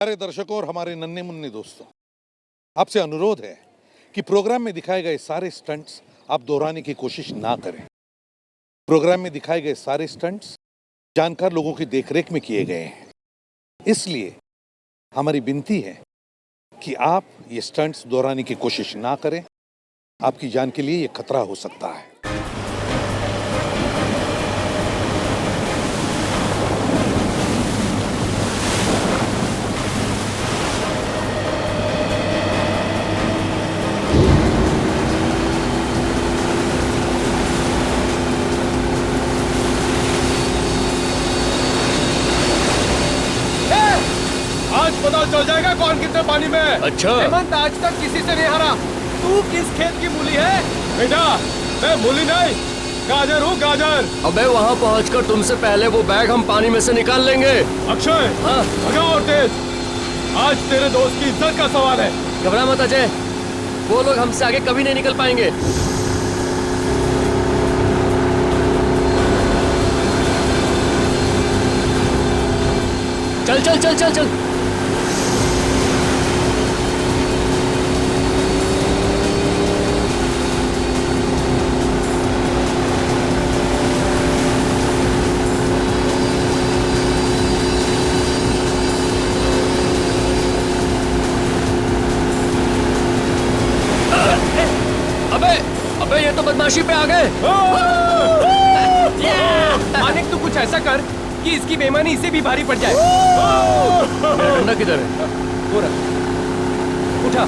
हमारे दर्शकों और हमारे नन्हे मुन्ने दोस्तों, आपसे अनुरोध है कि प्रोग्राम में दिखाए गए सारे स्टंट्स आप दोहराने की कोशिश ना करें। प्रोग्राम में दिखाए गए सारे स्टंट्स जानकार लोगों की देखरेख में किए गए हैं, इसलिए हमारी विनती है कि आप ये स्टंट्स दोहराने की कोशिश ना करें। आपकी जान के लिए ये खतरा हो सकता है। आज पता चल जाएगा कौन कितने पानी में है। अच्छा हेमंत आज तक किसी से नहीं हारा। तू किस खेत की मूली है? बेटा मैं मूली नहीं, गाजर हूँ, गाजर। अबे वहाँ पहुँचकर तुमसे पहले वो बैग हम पानी में से निकाल लेंगे। अक्षय हाँ भगाओ और तेज। आज तेरे दोस्त की इज्जत का सवाल है। घबरा मत अजय, वो लोग हमसे आगे कभी नहीं निकल पाएंगे। चल चल चल चल चल। अबे ये तो बदमाशी पे आ गए। मानिक तू कुछ ऐसा कर कि इसकी बेईमानी इसे भी भारी पड़ जाए। मेरा डंडा किधर है? वो रख, उठा।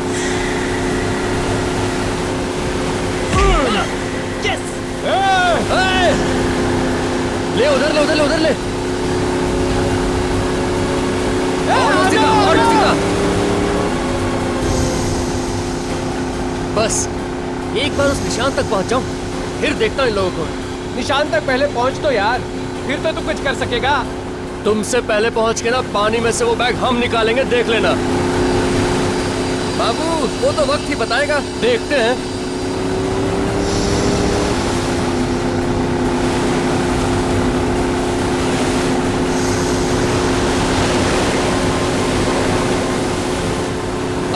यस। ले उधर ले उधर ले उधर ले। और सीधा, और सीधा। बस एक बार उस निशान तक पहुंच जाऊं, फिर देखता हूं इन लोगों को। निशान तक पहले पहुंच तो यार, फिर तो तू कुछ कर सकेगा। तुमसे पहले पहुंच के ना पानी में से वो बैग हम निकालेंगे, देख लेना। बाबू वो तो वक्त ही बताएगा, देखते हैं।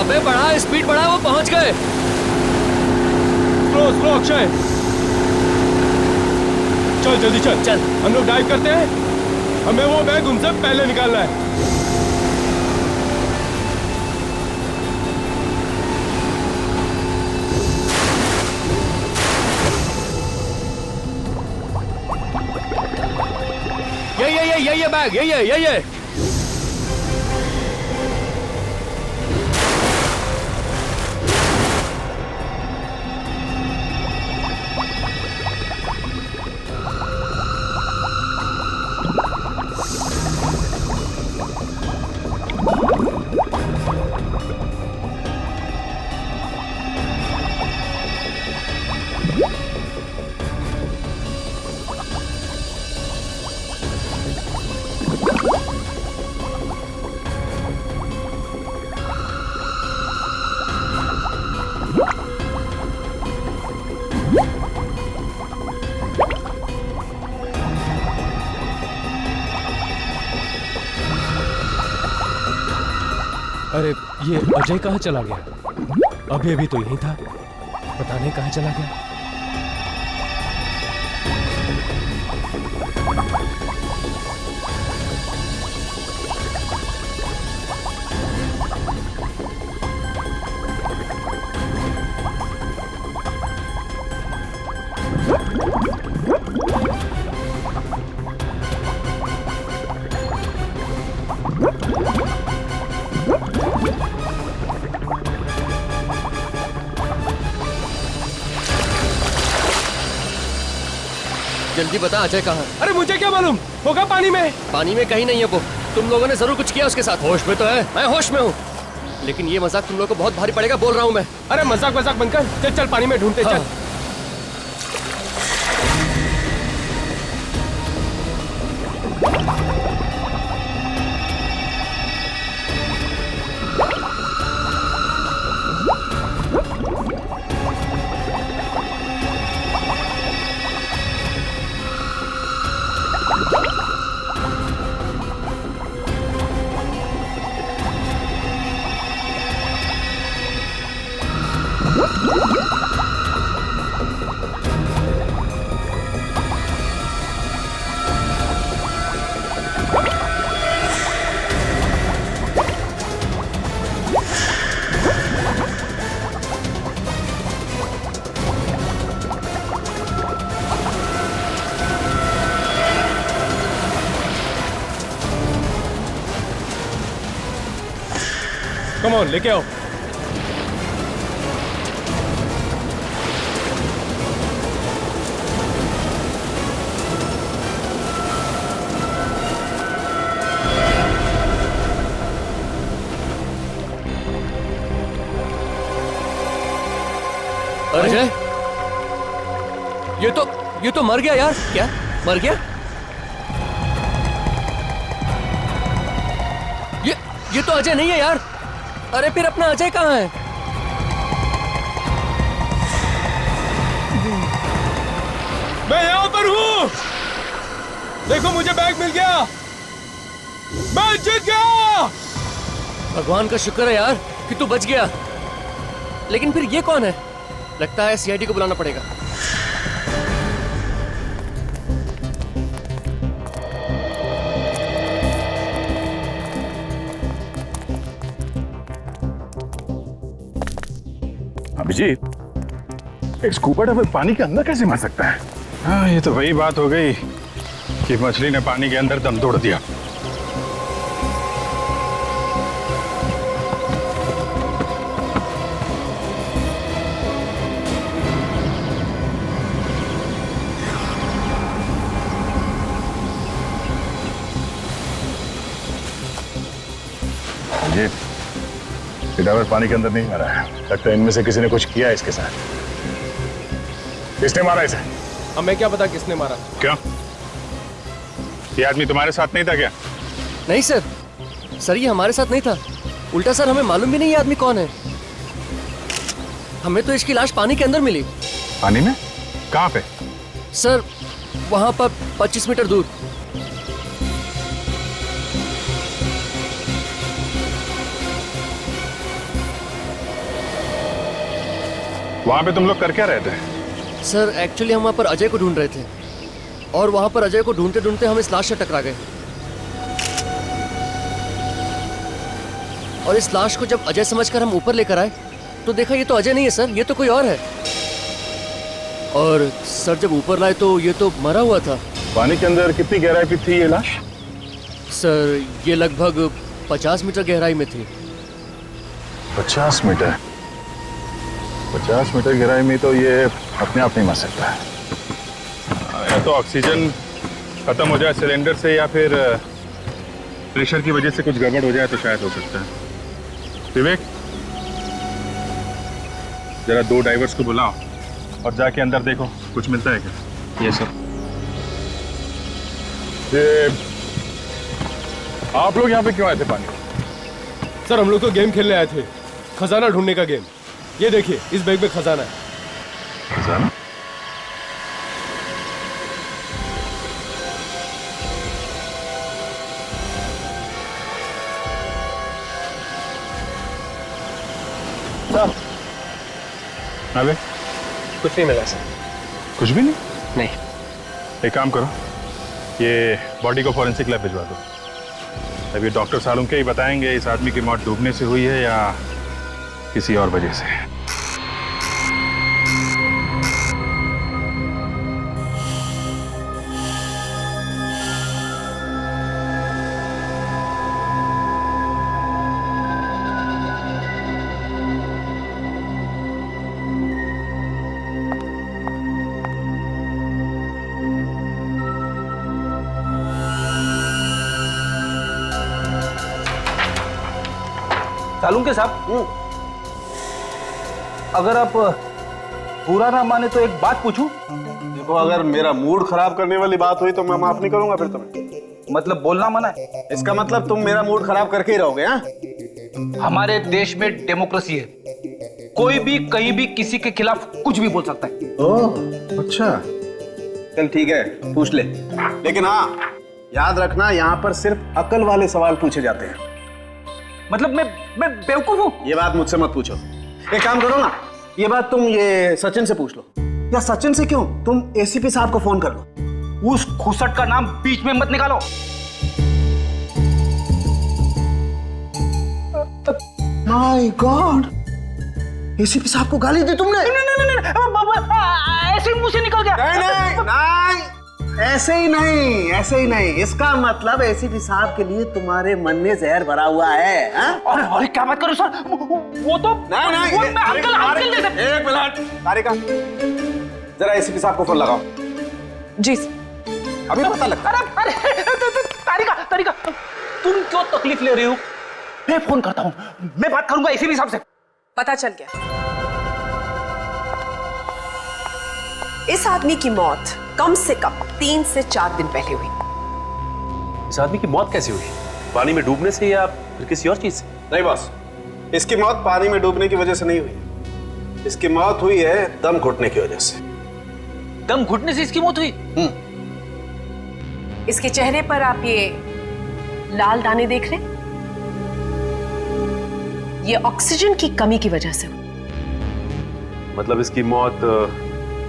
अबे बढ़ा स्पीड बढ़ा, वो पहुंच गए। स्लो स्लो अक्षय, चल जल्दी चल। चल हम लोग डाइव करते हैं, हमें वो बैग उनसे पहले निकालना है। ये बैग ये अरे ये अजय कहाँ चला गया? अभी अभी तो यहीं था, पता नहीं कहाँ चला गया। जल्दी बता अजय कहाँ है? अरे मुझे क्या मालूम, होगा पानी में। पानी में कहीं नहीं है वो। तुम लोगों ने जरूर कुछ किया उसके साथ। होश में तो है? मैं होश में हूँ, लेकिन ये मजाक तुम लोगों को बहुत भारी पड़ेगा, बोल रहा हूँ मैं। अरे मजाक मजाक बनकर चल चल पानी में ढूंढते। हाँ। चल कम ऑन, लेके आओ। अजय, ये तो मर गया यार। क्या मर गया? ये तो अजय नहीं है यार। अरे फिर अपना अजय कहाँ है? मैं यहाँ पर हूँ। देखो मुझे बैग मिल गया। मैं जीत गया। भगवान का शुक्र है यार कि तू बच गया। लेकिन फिर ये कौन है? लगता है सीआईडी को बुलाना पड़ेगा। अभिजीत, एक स्कूबा डाइवर पानी के अंदर कैसे मर सकता है? हाँ, ये तो वही बात हो गई कि मछली ने पानी के अंदर दम तोड़ दिया। ये डाइवर पानी के अंदर नहीं मरा है। लगता है इनमें से किसी ने कुछ किया है इसके साथ। किसने मारा इसे? हमें क्या पता किसने मारा। क्यों? ये आदमी तुम्हारे साथ नहीं था क्या? नहीं सर, सर ये हमारे साथ नहीं था। उल्टा सर हमें मालूम भी नहीं ये आदमी कौन है। हमें तो इसकी लाश पानी के अंदर मिली। पानी में? कहाँ पे? सर वहां पर 25 मीटर दूर। वहां पे तुम लोग कर क्या रहे थे? सर एक्चुअली हम वहां पर अजय को ढूंढ रहे थे और वहां पर अजय को ढूंढते ढूंढते हम इस लाश से टकरा गए। और इस लाश को जब अजय समझकर हम ऊपर लेकर आए तो देखा ये तो अजय नहीं है सर, ये तो कोई और है। और सर जब ऊपर लाए तो ये तो मरा हुआ था। पानी के अंदर कितनी गहराई पे थी ये लाश? सर ये लगभग 50 मीटर गहराई में थी। 50 मीटर? 50 मीटर गहराई में तो ये अपने आप नहीं मर सकता है। या तो ऑक्सीजन खत्म हो जाए सिलेंडर से, या फिर प्रेशर की वजह से कुछ गड़बड़ हो जाए तो शायद हो सकता है। विवेक, जरा 2 डाइवर्स को बुलाओ और जाके अंदर देखो कुछ मिलता है क्या। ये सर। ये आप लोग यहाँ पे क्यों आए थे पानी? सर हम लोग तो गेम खेलने आए थे, खजाना ढूंढने का गेम। ये देखिए इस बैग में खजाना है। खजाना? अबे कुछ नहीं मिला सर। कुछ भी नहीं? नहीं। एक काम करो, ये बॉडी को फॉरेंसिक लैब भिजवा दो। अब ये डॉक्टर सालुंके ही बताएंगे इस आदमी की मौत डूबने से हुई है या किसी और वजह से। सालुंके साहब, अगर आप बुरा ना माने तो एक बात पूछूं? देखो, अगर मेरा मूड खराब करने वाली बात हुई तो मैं माफ नहीं करूंगा फिर तुम्हें। मतलब बोलना मना है? इसका मतलब तुम मेरा मूड खराब करके ही रहोगे? हाँ, हमारे देश में डेमोक्रेसी है, कोई भी कहीं भी किसी के खिलाफ कुछ भी बोल सकता है। ओह अच्छा, चल ठीक है, पूछ ले। लेकिन हाँ, याद रखना यहाँ पर सिर्फ अकल वाले सवाल पूछे जाते हैं। मतलब मैं बेवकूफ हूँ? ये बात मुझसे मत पूछो। एक काम करो ना, ये बात तुम ये सचिन से पूछ लो। या सचिन से क्यों, तुम एसीपी साहब को फोन कर लो। उस खुसट का नाम बीच में मत निकालो। माय गॉड, एसीपी साहब को गाली दी तुमने? नहीं, ऐसे मुंह से निकल गया। नहीं, ऐसे ही नहीं, ऐसे ही नहीं। इसका मतलब एसीपी साहब के लिए तुम्हारे मन में जहर भरा हुआ है। अरे अरे क्या बात करो सर, वो तो नहीं, वो मैं अंकल जैसे। एक मिनट तारिका, जरा एसीपी साहब को फोन लगाओ। जी सर। अभी पता लगता। अरे तारिका तुम क्यों तकलीफ ले रही हो? मैं फोन करता हूँ, मैं बात करूंगा एसीपी साहब से। पता चल गया, इस आदमी की मौत कम से कम 3 से 4 दिन पहले हुई। इस आदमी की मौत कैसे हुई? पानी में डूबने से या फिर किसी और चीज से? नहीं बॉस, इसकी मौत पानी में डूबने की वजह से नहीं हुई। इसकी मौत हुई है दम घुटने की वजह से। दम घुटने से इसकी मौत हुई? इसके चेहरे पर आप ये लाल दाने देख रहे हैं, ये ऑक्सीजन की कमी की वजह से हुई। मतलब इसकी मौत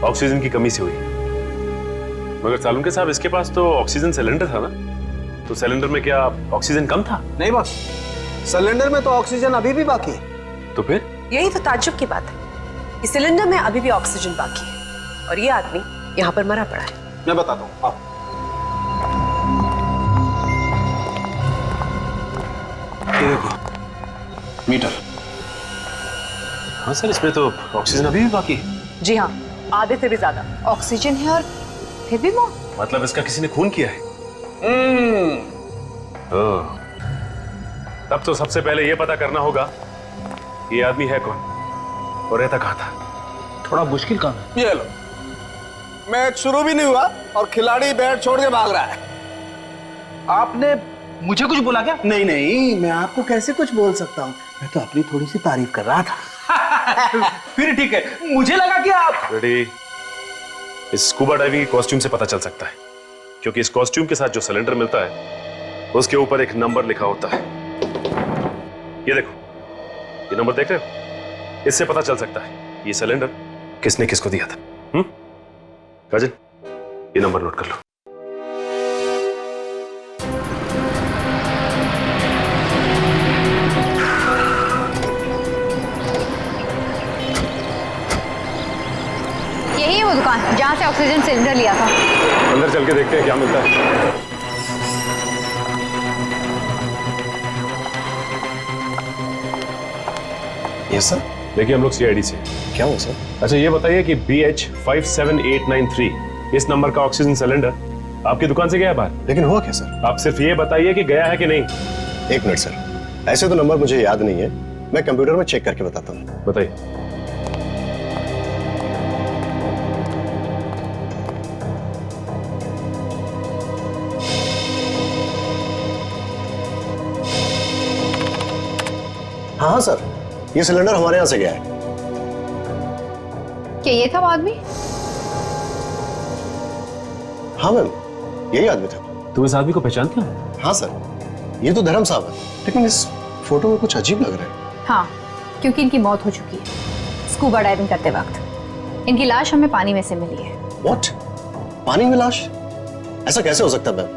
ऑक्सीजन की कमी से हुई। मगर सालुंके साहब, इसके पास तो ऑक्सीजन सिलेंडर था ना, तो सिलेंडर में क्या ऑक्सीजन कम था? नहीं बॉस, सिलेंडर में तो ऑक्सीजन अभी भी बाकी है। तो फिर? यही तो ताज्जुब की बात है, इस सिलेंडर में अभी भी ऑक्सीजन बाकी है और ये आदमी यहाँ पर मरा पड़ा है। मैं बताता हूँ, आओ। ये देखो मीटर। हाँ सर, इसमें तो ऑक्सीजन अभी भी बाकी है। जी हाँ, आधे से भी ज्यादा ऑक्सीजन है और फिर भी मौत। मतलब इसका किसी ने खून किया है। ओह, तब तो सबसे पहले यह पता करना होगा कि ये आदमी है कौन और रहता कहाँ था। थोड़ा मुश्किल काम है। ये लो, मैच शुरू भी नहीं हुआ और खिलाड़ी बैट छोड़ के भाग रहा है। आपने मुझे कुछ बोला क्या? नहीं नहीं, मैं आपको कैसे कुछ बोल सकता हूँ, मैं तो अपनी थोड़ी सी तारीफ कर रहा था। फिर ठीक है, मुझे लगा कि आप रेडी। इस स्कूबा डाइविंग की कॉस्ट्यूम से पता चल सकता है, क्योंकि इस कॉस्ट्यूम के साथ जो सिलेंडर मिलता है उसके ऊपर एक नंबर लिखा होता है। ये देखो, ये नंबर देख रहे हो? इससे पता चल सकता है ये सिलेंडर किसने किसको दिया था। राजन, ये नंबर नोट कर लो। यही है वो दुकान जहाँ से ऑक्सीजन सिलेंडर लिया था। अंदर चल के देखते हैं क्या मिलता है। Yes sir. देखिए, हम लोग सीआईडी से। क्या हुआ सर? अच्छा, ये बताइए कि BH57893 इस नंबर का ऑक्सीजन सिलेंडर आपकी दुकान से गया है बाहर? लेकिन हुआ क्या सर? आप सिर्फ ये बताइए कि गया है कि नहीं। 1 मिनट सर, ऐसे तो नंबर मुझे याद नहीं है, मैं कंप्यूटर में चेक करके बताता हूँ। बताइए। हाँ सर, ये सिलेंडर हमारे यहाँ से गया है। क्या ये था वो आदमी? हाँ मैम, यही आदमी था। तुम इस आदमी को पहचानते हो? हाँ सर, ये तो धर्म साहब है, लेकिन इस फोटो में कुछ अजीब लग रहा है। हाँ, क्योंकि इनकी मौत हो चुकी है स्कूबा डाइविंग करते वक्त। इनकी लाश हमें पानी में से मिली है। व्हाट? पानी में लाश? ऐसा कैसे हो सकता है मैम?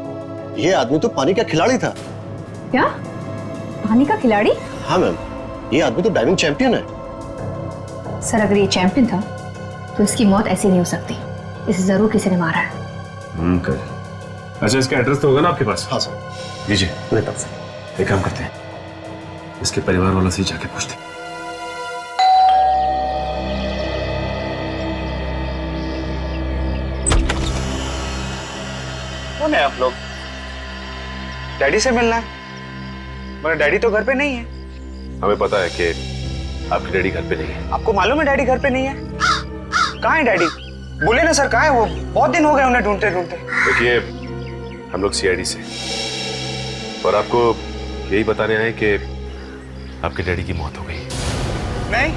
ये आदमी तो पानी का खिलाड़ी था। क्या? पानी का खिलाड़ी? हाँ मैम, ये आदमी तो डाइविंग चैंपियन है। सर, अगर ये चैंपियन था तो इसकी मौत ऐसी नहीं हो सकती, इसे जरूर किसी ने मारा है। अच्छा, इसका एड्रेस तो होगा ना आपके पास? हाँ सर। दीजिए। लेता हूँ सर। एक काम करते हैं, इसके परिवार वालों से ही जाके पूछते हैं। कौन है आप लोग? डैडी से मिलना है, मगर डैडी तो घर पे नहीं है। हमें पता है कि आपकी डैडी घर पे नहीं है। आपको मालूम है डैडी घर पे नहीं है? कहाँ है डैडी? बोले ना सर, कहाँ है वो? बहुत दिन हो गए उन्हें ढूंढते ढूंढते। देखिए, हम लोग सीआईडी से, और आपको यही बताने आए कि आपके डैडी की मौत हो गई। नहीं,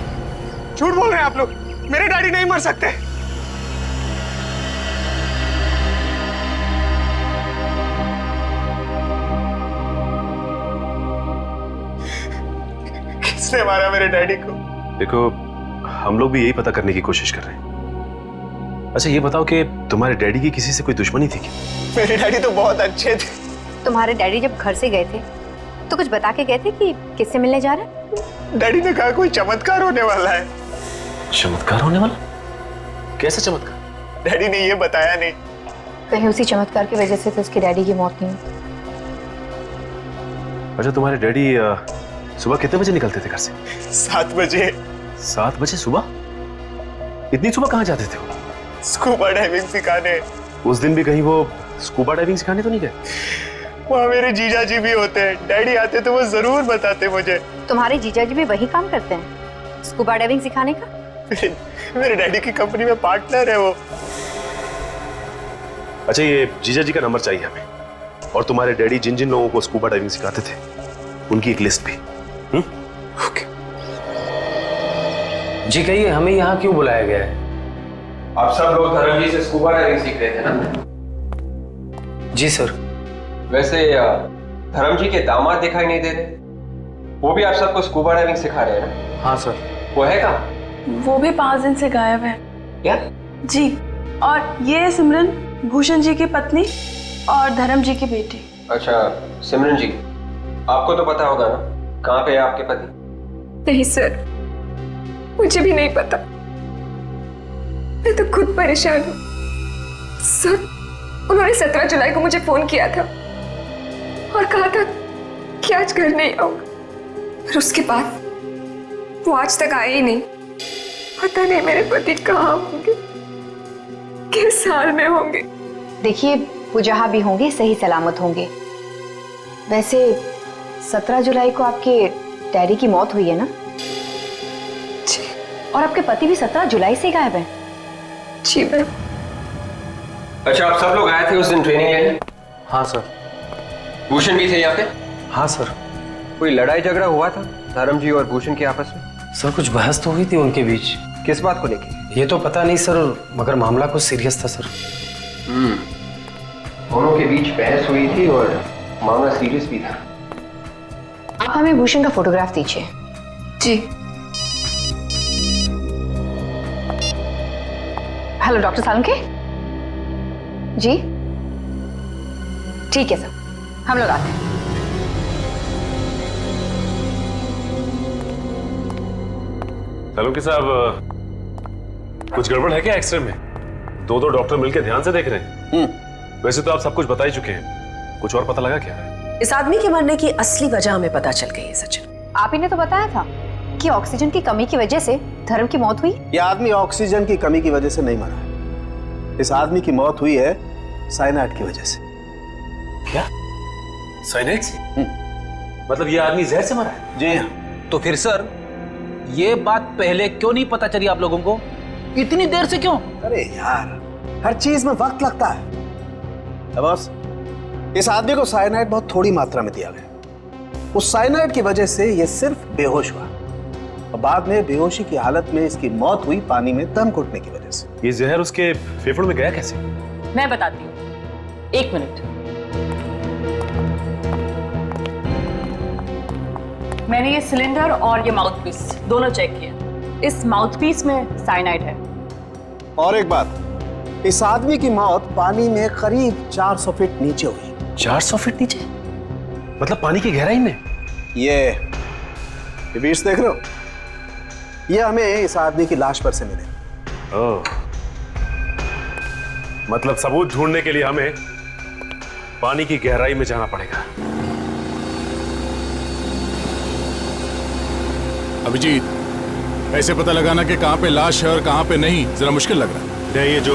झूठ बोल रहे हैं आप लोग, मेरे डैडी नहीं मर सकते। किसने मारा मेरे डैडी को? देखो, हम लोग भी यही पता करने की कोशिश कर रहे हैं। अच्छा, ये बताओ कि तुम्हारे डैडी की किसी से कोई दुश्मनी थी क्या? मेरे डैडी तो बहुत अच्छे थे। तुम्हारे डैडी जब घर से गए थे तो कुछ बता के गए थे कि किससे मिलने जा रहे हैं? डैडी ने कहा कोई चमत्कार होने वाला है। चमत्कार होने वाला? कैसा चमत्कार? डैडी ने ये बताया नहीं, कहीं उसी चमत्कार की वजह से तो उसके डैडी की मौत नहीं हुई। अच्छा, तुम्हारे डैडी सुबह कितने बजे निकलते थे घर से? 7 बजे। 7 बजे सुबह? इतनी सुबह कहाँ जाते थे वो? स्कूबा डाइविंग सिखाने। उस दिन भी कहीं वो स्कूबा डाइविंग सिखाने तो नहीं गए? वहाँ मेरे जीजा जी भी होते हैं, डैडी आते तो वो जरूर बताते मुझे। तुम्हारे जीजा जी भी वही काम करते हैं, स्कूबा डाइविंग सिखाने का? मेरे डैडी की कंपनी में पार्टनर है वो। अच्छा, ये जीजा जी का नंबर चाहिए हमें, और तुम्हारे डैडी जिन जिन लोगों को स्कूबा डाइविंग सिखाते थे उनकी एक लिस्ट भी। ओके। जी कहिए, हमें यहाँ क्यों बुलाया गया है? आप सब लोग धर्म जी से स्कूबा डाइविंग सीख रहे थे ना? जी सर। वैसे धर्म जी के दामाद दिखाई नहीं दे रहे, वो भी आप सबको स्कूबा डाइविंग सिखा रहे हैं ना? हाँ सर। वो है कहाँ? वो भी 5 दिन से गायब है। क्या? जी, और ये है सिमरन, भूषण जी की पत्नी और धर्म जी की बेटी। अच्छा, सिमरन जी, आपको तो पता होगा ना कहाँ पे है आपके पति? नहीं सर, मुझे भी नहीं पता। मैं तो खुद परेशान हूँ सर। उन्होंने 17 जुलाई को मुझे फोन किया था और कहा था कि आज घर नहीं आऊंगा, पर उसके बाद वो आज तक आए ही नहीं। पता नहीं मेरे पति कहाँ होंगे, किस हाल में होंगे। देखिए, वो जहाँ भी होंगे सही सलामत होंगे। वैसे 17 जुलाई को आपके डैडी की मौत हुई है ना? जी। और आपके पति भी 17 जुलाई से गायब हैं। जी मैम। अच्छा, आप सब लोग आए थे उस दिन ट्रेनिंग लेने? हाँ सर। भूषण भी थे यहाँ पे? हाँ सर। कोई लड़ाई झगड़ा हुआ था धर्म जी और भूषण के आपस में? सर कुछ बहस तो हुई थी उनके बीच। किस बात को लेके? ये तो पता नहीं सर, मगर मामला कुछ सीरियस था सर। दोनों के बीच बहस हुई थी और मामला सीरियस भी था। आप हमें भूषण का फोटोग्राफ दीजिए। जी। हेलो डॉक्टर सालुंके जी। ठीक है सर, हम लोग आते हैं। सालुंके साहब, कुछ गड़बड़ है क्या एक्सरे में? दो डॉक्टर मिलकर ध्यान से देख रहे हैं। वैसे तो आप सब कुछ बता ही चुके हैं, कुछ और पता लगा क्या? इस आदमी के मरने की असली वजह हमें पता चल गई है सचिन। आप ही ने तो बताया था कि ऑक्सीजन की कमी की वजह से धर्म की मौत हुई। यह आदमी ऑक्सीजन की कमी की वजह से नहीं मरा। इस आदमी की मौत हुई है साइनाइड की वजह से। क्या? साइनाइड से? मतलब ये आदमी जहर से मरा है? जी हाँ। तो फिर सर, ये बात पहले क्यों नहीं पता चली आप लोगों को? इतनी देर से क्यों? अरे यार, हर चीज में वक्त लगता है। बस इस आदमी को साइनाइड बहुत थोड़ी मात्रा में दिया गया। उस साइनाइड की वजह से ये सिर्फ बेहोश हुआ और बाद में बेहोशी की हालत में इसकी मौत हुई पानी में दम घुटने की वजह से। ये जहर उसके फेफड़ों में गया कैसे? मैं बताती हूँ, 1 मिनट। मैंने ये सिलेंडर और ये माउथपीस दोनों चेक किए। इस माउथपीस में साइनाइड है। और एक बात, इस आदमी की मौत पानी में करीब 400 फीट नीचे हुई। 400 फीट नीचे? मतलब पानी की गहराई में? ये बीच देख रहे हो? ये हमें इस आदमी की लाश पर से मिले। ओह, मतलब सबूत ढूंढने के लिए हमें पानी की गहराई में जाना पड़ेगा। अभिजीत, ऐसे पता लगाना कि कहां पे लाश है और कहां पे नहीं, जरा मुश्किल लग रहा है। ये जो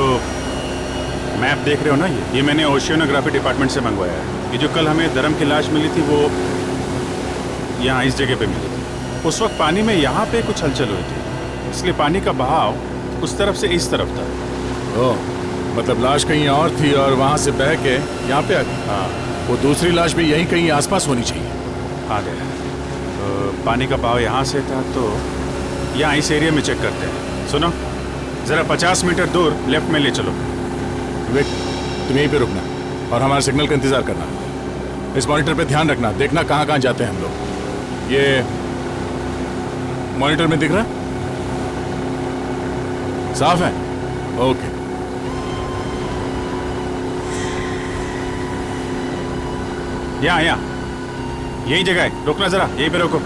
मैप देख रहे हो ना, ये मैंने ओशियोनोग्राफी डिपार्टमेंट से मंगवाया है। ये जो कल हमें धर्म की लाश मिली थी, वो यहाँ इस जगह पे मिली थी। उस वक्त पानी में यहाँ पे कुछ हलचल हुई थी, इसलिए पानी का बहाव उस तरफ से इस तरफ था। ओह, मतलब लाश कहीं और थी और वहां से बह के यहाँ पे आ गई। हाँ, वो दूसरी लाश भी यहीं कहीं आसपास होनी चाहिए। आ गया। तो पानी का बहाव यहाँ से था, तो यहाँ इस एरिया में चेक करते हैं। सुनो, जरा 50 मीटर दूर लेफ्ट में ले चलो। वेट, तुम यहीं पे रुकना और हमारे सिग्नल का इंतजार करना। इस मॉनिटर पे ध्यान रखना, देखना कहाँ कहाँ जाते हैं हम लोग। ये मॉनिटर में दिख रहा है? साफ है? ओके। यहाँ यही जगह है, रुकना जरा, यहीं पे रुको।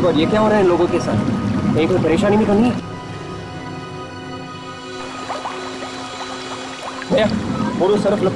गॉड, ये क्या हो रहा है लोगों के साथ? कहीं कोई परेशानी भी तो नहीं है? भैया बोलो Surf low.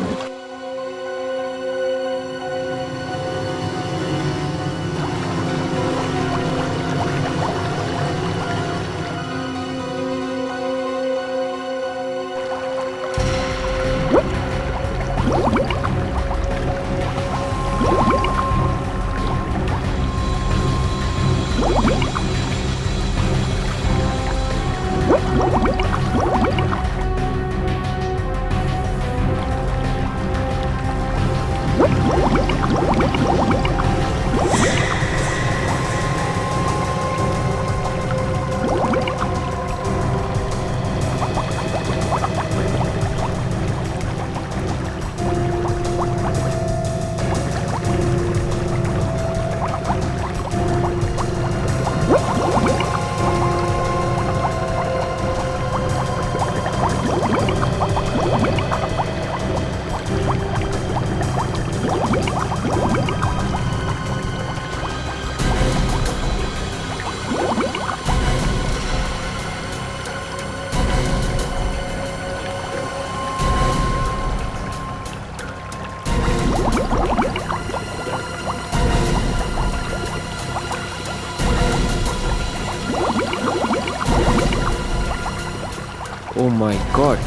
Oh my God,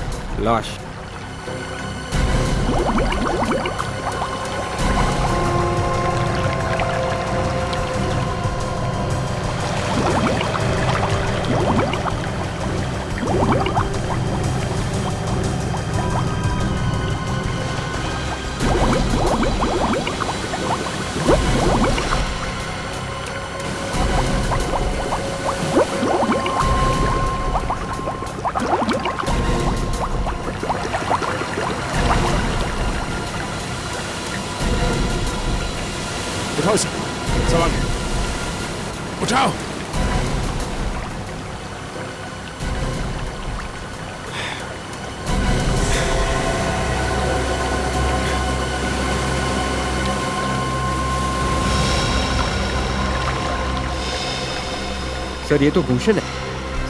लाश। उठाओ इसे, संभाल के। उठाओ। सर ये तो भूषण है,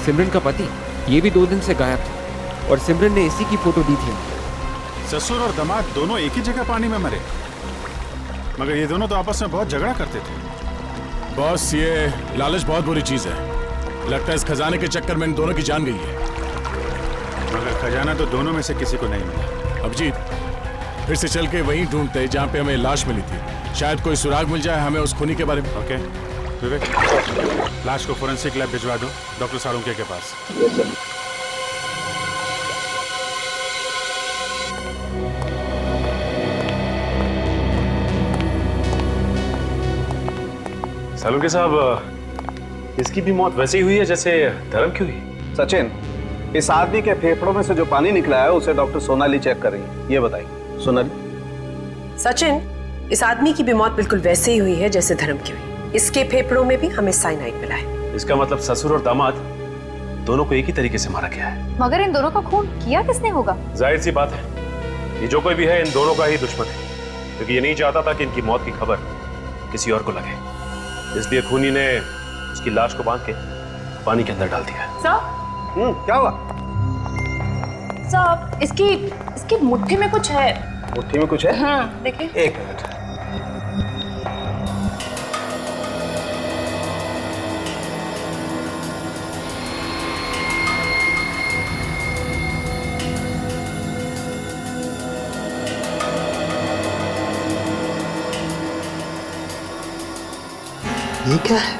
सिमरन का पति। ये भी 2 दिन से गायब था और सिमरन ने इसी की फोटो दी थी। ससुर और दामाद दोनों एक ही जगह पानी में मरे, मगर ये दोनों तो आपस में बहुत झगड़ा करते थे। बॉस, ये लालच बहुत बुरी चीज है। लगता है इस खजाने के चक्कर में इन दोनों की जान गई है। मगर खजाना तो दोनों में से किसी को नहीं मिला। अभिजीत, फिर से चल के वहीं ढूंढते हैं जहाँ पे हमें लाश मिली थी। शायद कोई सुराग मिल जाए हमें उस खूनी के बारे में। ओके विवेक, लाश को फोरेंसिक लैब भिजवा दो डॉक्टर साळुंखे के पास। साळुंखे साहब, इसकी भी मौत वैसे ही हुई है जैसे धर्म की हुई। सचिन, इस आदमी के फेफड़ों में से जो पानी निकला है उसे डॉक्टर सोनाली चेक कर रही है। ये बताइए सोनाली। सचिन, इस आदमी की भी मौत बिल्कुल वैसे ही हुई है जैसे धर्म की हुई। इसके फेफड़ों में भी हमें साइनाइड मिला है। इसका मतलब ससुर और दामाद दोनों को एक ही तरीके से मारा गया है। मगर इन दोनों का खून किया किसने होगा? जाहिर सी बात है, ये जो कोई भी है इन दोनों का ही दुश्मन है, क्योंकि ये नहीं चाहता था कि इनकी मौत की खबर किसी और को लगे। इसलिए खूनी ने उसकी लाश को बांध के पानी के अंदर डाल दिया। सर, क्या हुआ? सर, इसकी मुट्ठी में कुछ है। मुट्ठी में कुछ है? हाँ, देखिए। एक मिनट। ये क्या है?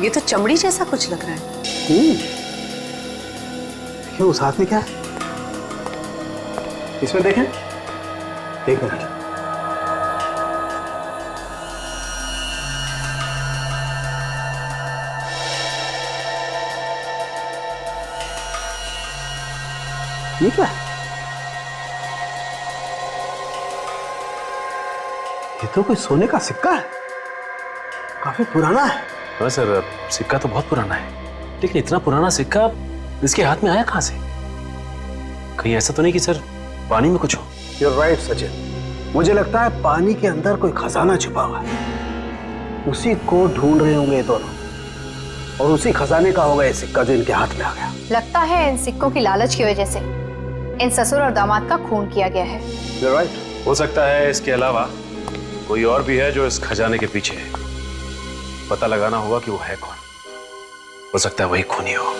ये तो चमड़ी जैसा कुछ लग रहा है। क्यों, उस हाथ में क्या है? इसमें देखें। एक मिनट। ये क्या है? ये तो कोई सोने का सिक्का है, काफी पुराना है। हाँ सर, सिक्का तो बहुत पुराना है, लेकिन इतना पुराना सिक्का इसके हाथ में आया कहां से? कहीं ऐसा तो नहीं कि सर पानी में कुछ हो? You're right, Sachin. मुझे लगता है पानी के अंदर कोई खजाना छुपा हुआ है, उसी को ढूंढ रहे होंगे ये दोनों, और उसी खजाने का होगा ये सिक्का जो इनके हाथ में आ गया। लगता है इन सिक्कों की लालच की वजह से इन ससुर और दामाद का खून किया गया है। You're right. हो सकता है इसके अलावा कोई और भी है जो इस खजाने के पीछे है। पता लगाना होगा कि वो है कौन। हो सकता है वही खूनी हो।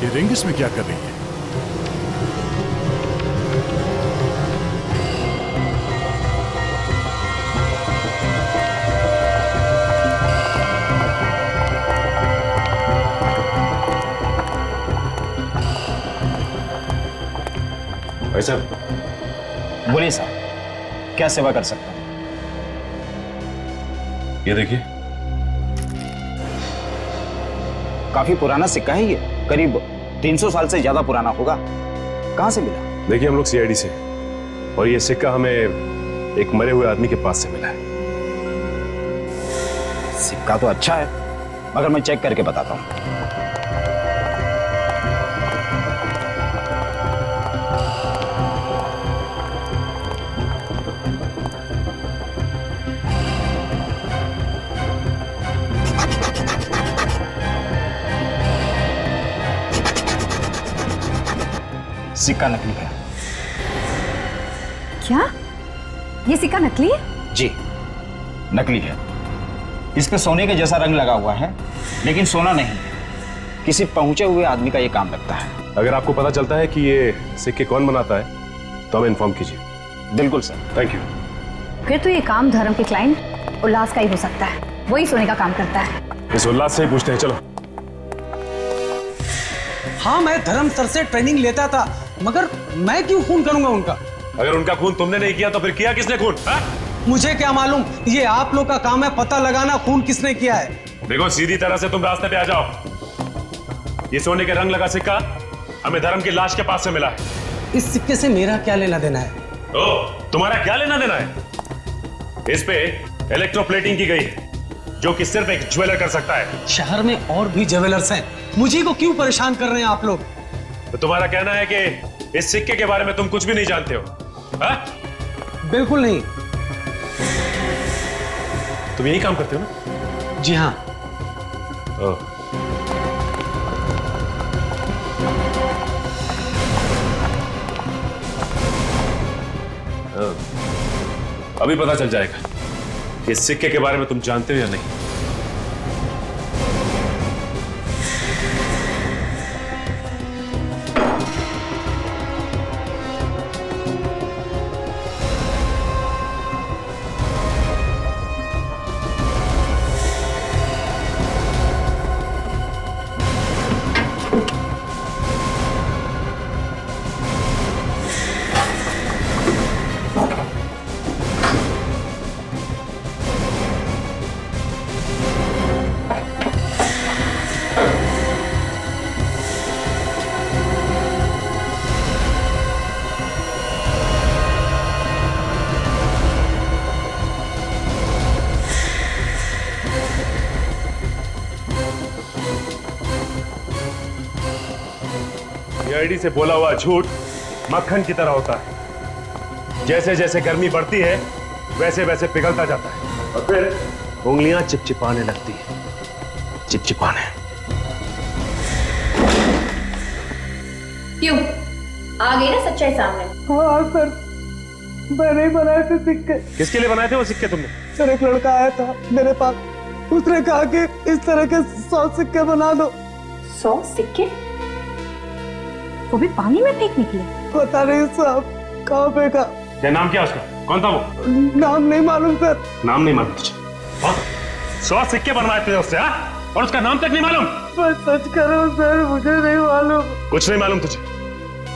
ये रिंग इसमें क्या कर रही है? भाई साहब, बोलिए साहब, क्या सेवा कर सकता हूं? ये देखिए, काफी पुराना सिक्का है ये, करीब 300 साल से ज्यादा पुराना होगा। कहां से मिला? देखिए हम लोग सीआईडी से, और ये सिक्का हमें एक मरे हुए आदमी के पास से मिला है। सिक्का तो अच्छा है, मगर मैं चेक करके बताता हूं। सिक्का नकली है। क्या ये सिक्का नकली है? जी, नकली है। इस पे सोने के जैसा रंग लगा हुआ है, लेकिन सोना नहीं है। किसी पहुंचे हुए आदमी का ये काम लगता है। अगर आपको पता चलता है कि ये सिक्के कौन बनाता है तो हमें इन्फॉर्म कीजिए। बिल्कुल सर। Thank you. फिर तो ये काम धर्म के क्लाइंट उल्लास का ही हो सकता है, वही सोने का काम करता है। इस उल्लास से ही पूछते हैं, चलो। हाँ, मैं धर्म सर से ट्रेनिंग लेता था, मगर मैं क्यों खून करूंगा उनका? अगर उनका खून तुमने नहीं किया तो फिर किया किसने खून? मुझे क्या मालूम, ये आप लोग का काम है पता लगाना खून किसने किया है। देखो, सीधी तरह से तुम रास्ते पे आ जाओ। ये सोने के रंग लगा सिक्का हमें धर्म की लाश के पास से मिला है। इस सिक्के से मेरा क्या लेना देना है? तुम्हारा क्या लेना देना है? इस पे इलेक्ट्रोप्लेटिंग की गई है, जो कि सिर्फ एक ज्वेलर कर सकता है। शहर में और भी ज्वेलर्स हैं, मुझे को क्यों परेशान कर रहे हैं आप लोग? तो तुम्हारा कहना है कि इस सिक्के के बारे में तुम कुछ भी नहीं जानते हो? हा? बिल्कुल नहीं। तुम यही काम करते हो ना? जी हाँ। अभी पता चल जाएगा कि इस सिक्के के बारे में तुम जानते हो या नहीं। सीआईडी से बोला हुआ झूठ मक्खन की तरह होता है। जैसे जैसे गर्मी बढ़ती है वैसे वैसे पिघलता जाता है और फिर उंगलियां चिपचिपाने लगती है। चिपचिपाने। क्यों आ गई ना सच्चाई सामने? हाँ सर, मैंने ही बनाए थे सिक्के। किसके लिए बनाए थे वो सिक्के तुमने? सर एक लड़का आया था मेरे पास, उसने कहा कि इस तरह के 100 सिक्के बना दो। 100 सिक्के? वो भी पानी में फेंकने के लिए? पता नहीं साहब, कहाँ फेंका। क्या नाम क्या उसका? कौन था वो? नाम नहीं मालूम सर। नाम नहीं मालूम तुझे? 100 सिक्के बनवाए थे उससे, हाँ? और उसका नाम तक नहीं मालूम? मैं सच कर रहा हूँ सर, मुझे नहीं मालूम। कुछ नहीं मालूम तुझे?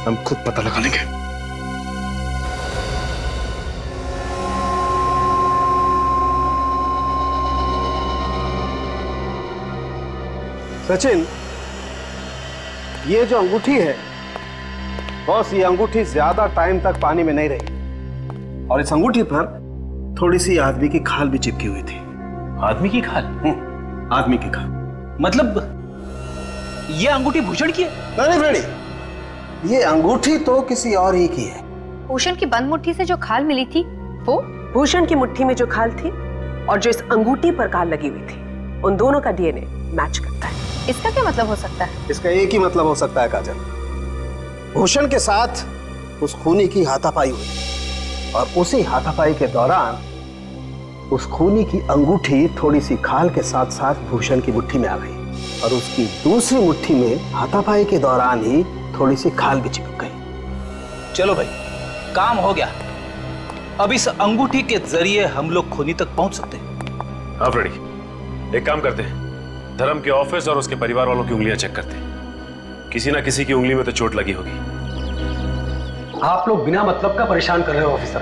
हम खुद पता लगा लेंगे। सचिन, ये जो अंगूठी है बॉस, ये अंगूठी ज्यादा टाइम तक पानी में नहीं रही और इस अंगूठी पर थोड़ी सी आदमी की खाल भी चिपकी हुई थी। आदमी की खाल? आदमी की खाल। मतलब ये अंगूठी भूषण की है? नहीं फ्रेडी, ये अंगूठी तो किसी और ही की है। भूषण की बंद मुट्ठी से जो खाल मिली थी वो? भूषण की मुट्ठी में जो खाल थी और जो इस अंगूठी पर खाल लगी हुई थी, उन दोनों का डीएनए मैच करता है। इसका क्या मतलब हो सकता है? इसका एक ही मतलब हो सकता है काजल, भूषण के साथ उस खूनी की हाथापाई हुई और उसी हाथापाई के दौरान उस खूनी की अंगूठी थोड़ी सी खाल के साथ साथ भूषण की मुट्ठी में आ गई और उसकी दूसरी मुट्ठी में हाथापाई के दौरान ही थोड़ी सी खाल भी चिपक गई। चलो भाई, काम हो गया। अब इस अंगूठी के जरिए हम लोग खूनी तक पहुंच सकते हैं। हाँ फ्रेडी, एक काम करते हैं, धर्म के ऑफिस और उसके परिवार वालों की उंगलियां चेक करते हैं। किसी ना किसी की उंगली में तो चोट लगी होगी। आप लोग बिना मतलब का परेशान कर रहे हो ऑफिसर।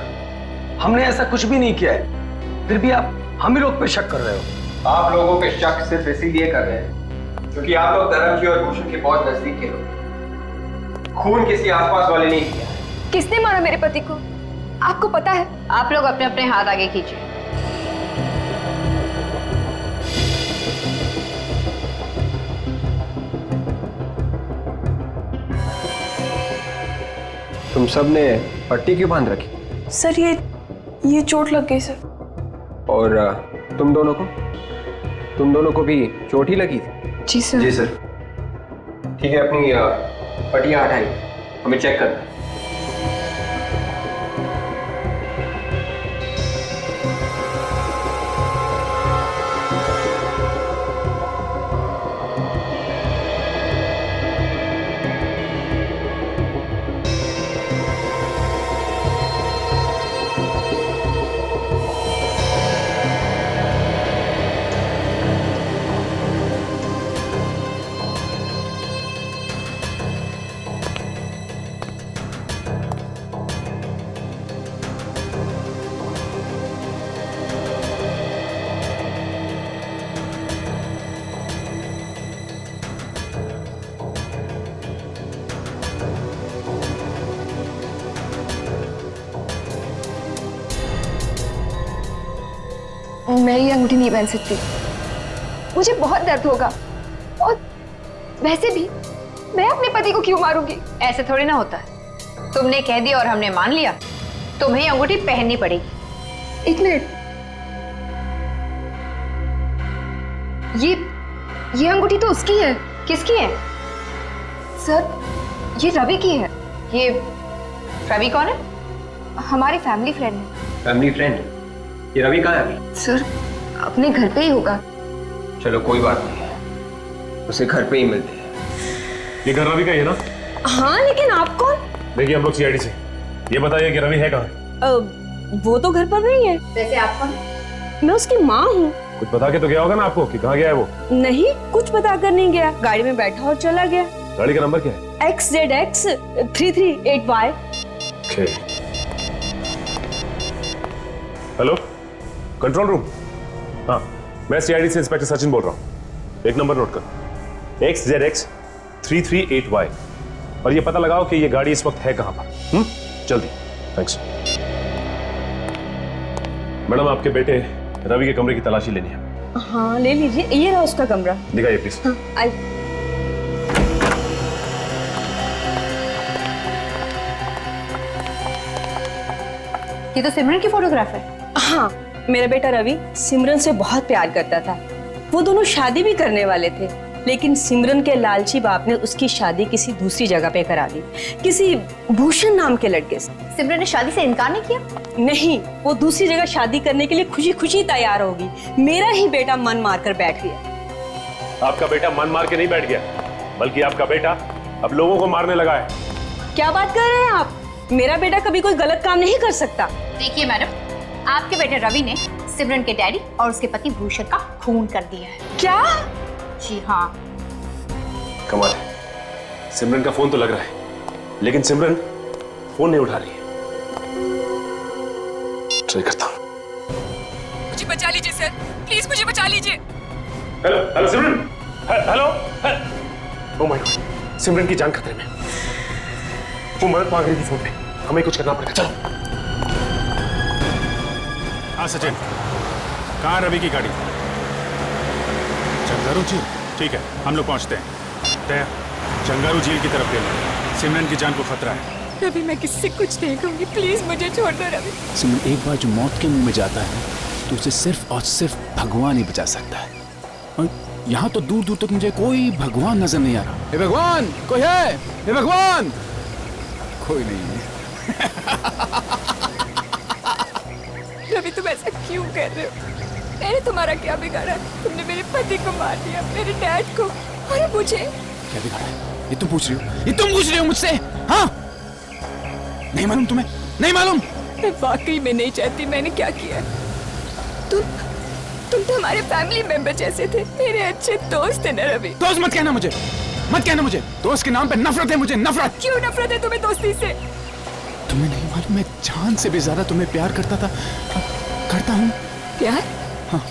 हमने ऐसा कुछ भी नहीं किया है, फिर भी आप हम ही लोग पे शक कर रहे हो। आप लोगों पे शक सिर्फ इसीलिए कर रहे हैं क्योंकि आप लोग धर्म की और भूषण के बहुत नजदीक के लोग। खून किसी आसपास वाले नहीं किया। किसने मारा मेरे पति को? आपको पता है? आप लोग अपने अपने हाथ आगे कीजिए। तुम सब ने पट्टी क्यों बांध रखी? सर ये चोट लग गई सर। और तुम दोनों को भी चोट ही लगी थी? जी सर। जी सर। ठीक है, अपनी पट्टियां हटाई, हमें चेक करना है। मैं ये अंगूठी नहीं पहन सकती, मुझे बहुत दर्द होगा और वैसे भी मैं अपने पति को क्यों मारूंगी? ऐसे थोड़ी ना होता है। तुमने कह दिया और हमने मान लिया, तुम्हें अंगूठी पहननी पड़ेगी। एक मिनट, ये अंगूठी तो उसकी है। किसकी है? सर, ये रवि की है। ये रवि कौन है? हमारी फैमिली फ्रेंड है। Family friend? ये रवि कहाँ है अभी? सर, अपने घर पे ही होगा। चलो कोई बात नहीं है, उसे घर पे ही मिलते हैं। ये घर रवि का ही है ना? हाँ, लेकिन आप कौन? देखिए हम लोग सीआईडी से। ये बताइए कि रवि है कहाँ? वो तो घर पर नहीं है। वैसे आप कौन? मैं उसकी माँ हूँ। कुछ बता के तो गया होगा ना आपको कि कहाँ गया है वो? नहीं, कुछ बता कर नहीं गया, गाड़ी में बैठा और चला गया। गाड़ी का नंबर क्या है? XZX 338Y। Hello, control room. हाँ, मैं सीआईडी से इंस्पेक्टर सचिन बोल रहा हूँ। एक नंबर नोट कर, XZX 338Y, और ये पता लगाओ कि ये गाड़ी इस वक्त है कहां पर। जल्दी। थैंक्स। मैडम, आपके बेटे रवि के कमरे की तलाशी लेनी है। हाँ, ले लीजिए, ये रहा उसका कमरा। दिखाइए प्लीज। हाँ, आई। ये तो सिमरन की फोटोग्राफ है। हाँ, मेरा बेटा रवि सिमरन से बहुत प्यार करता था। वो दोनों शादी भी करने वाले थे, लेकिन सिमरन के लालची बाप ने उसकी शादी किसी दूसरी जगह पे करा दी, किसी भूषण नाम के लड़के से। सिमरन ने शादी से इनकार नहीं किया? नहीं, वो दूसरी जगह शादी करने के लिए खुशी खुशी तैयार होगी। मेरा ही बेटा मन मार कर बैठ गया। आपका बेटा मन मार के नहीं बैठ गया, बल्कि आपका बेटा अब लोगों को मारने लगा है। क्या बात कर रहे हैं आप? मेरा बेटा कभी कोई गलत काम नहीं कर सकता। देखिए मैडम, आपके बेटे रवि ने सिमरन के डैडी और उसके पति भूषण का खून कर दिया है। क्या? जी हाँ। कमाल है, सिमरन का फोन तो लग रहा है, लेकिन सिमरन फोन नहीं उठा रही है। ट्राई करता हूं। मुझे बचा लीजिए सर, प्लीज मुझे बचा लीजिए। Hello hello Simran, hello. Oh my God, Simran की जान खतरे में। वो मदद मांग रही थी फोन पे, हमें कुछ करना पड़ेगा। चलो। हाँ सचिन, कहाँ रवि की गाड़ी? चंगारू झील, ठीक है, हम लोग पहुंचते हैं। तय चंगारू झील की तरफ ले लो, सिमरन की जान को खतरा है। रवि, मैं किसी से कुछ नहीं कहूंगी, प्लीज मुझे छोड़ दो रवि। सिमरन, एक बार जो मौत के मुंह में जाता है तो उसे सिर्फ और सिर्फ भगवान ही बचा सकता है। और यहाँ तो दूर दूर तक मुझे कोई भगवान नजर नहीं आ रहा। हे भगवान, कोई है? हे भगवान, कोई नहीं है। रवि, तुम ऐसा क्यों कर रहे हो? मैंने तुम्हारा क्या बिगाड़ा? तुमने मेरे पति को मार दिया, मेरे डैड को, और मुझे। क्या बिगाड़ा है? ये तुम पूछ रही हो? ये तुम पूछ रही हो मुझसे? हाँ? नहीं मालूम तुम्हें? नहीं मालूम? मैं वाकई में नहीं चाहती मैंने क्या किया। तुम तो हमारे फैमिली मेंबर जैसे थे, मेरे अच्छे दोस्त थे ना रवि। दोस्त मत कहना मुझे, मत कहना मुझे। दोस्त के नाम पे नफरत है मुझे, नफरत। क्यों नफरत है तुम्हें दोस्ती से? तुम्हें नहीं मालूम, मैं जान से भी ज्यादा तुम्हें प्यार करता था, करता हूँ। प्यार? हाँ।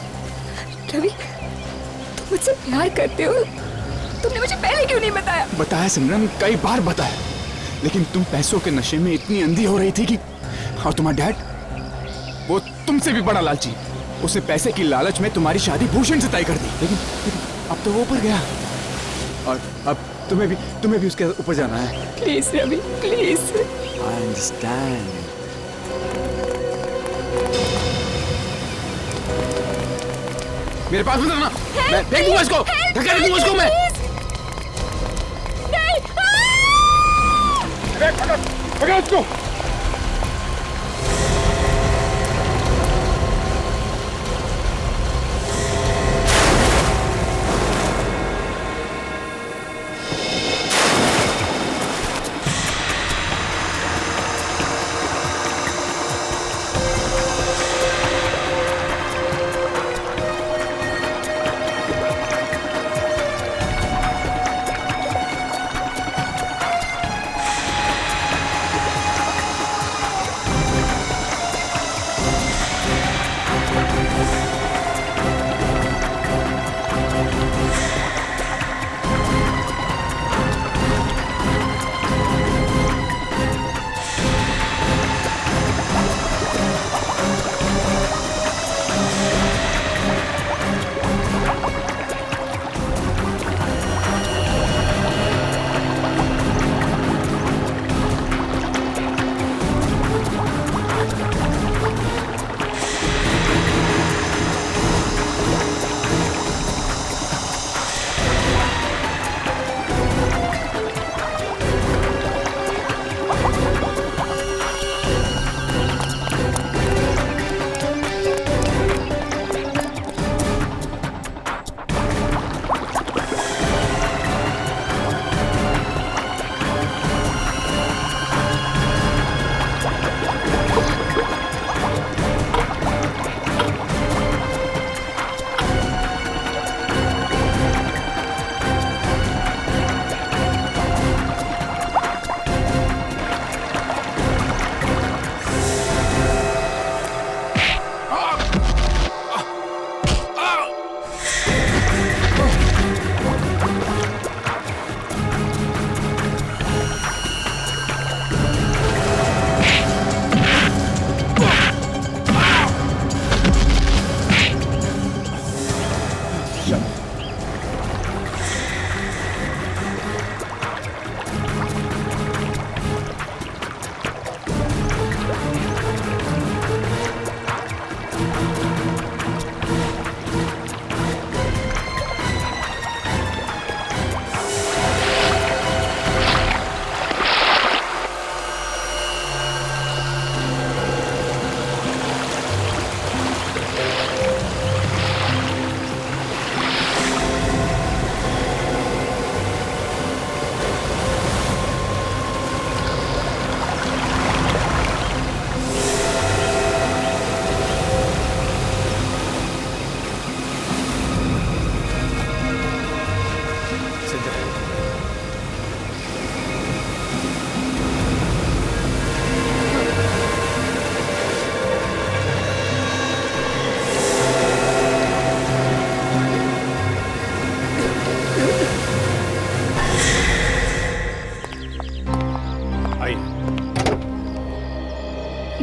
रवि, तुम मुझसे प्यार करते हो? तुमने मुझे पहले क्यों नहीं बताया? बताया सिमरन, कई बार बताया, लेकिन तुम पैसों के नशे में इतनी अंधी हो रही थी कि। और तुम्हारा डैड, वो तुमसे भी बड़ा लालची, उसने पैसे की लालच में तुम्हारी शादी भूषण से तय कर दी। लेकिन अब तो वो ऊपर गया, और अब तुम्हें भी उसके ऊपर जाना है। Please Ravi, please. I understand. मेरे पास मत आना, मैं देख दूंगा इसको, धक्का दे दूंगा इसको मैं। पकड़ उसको।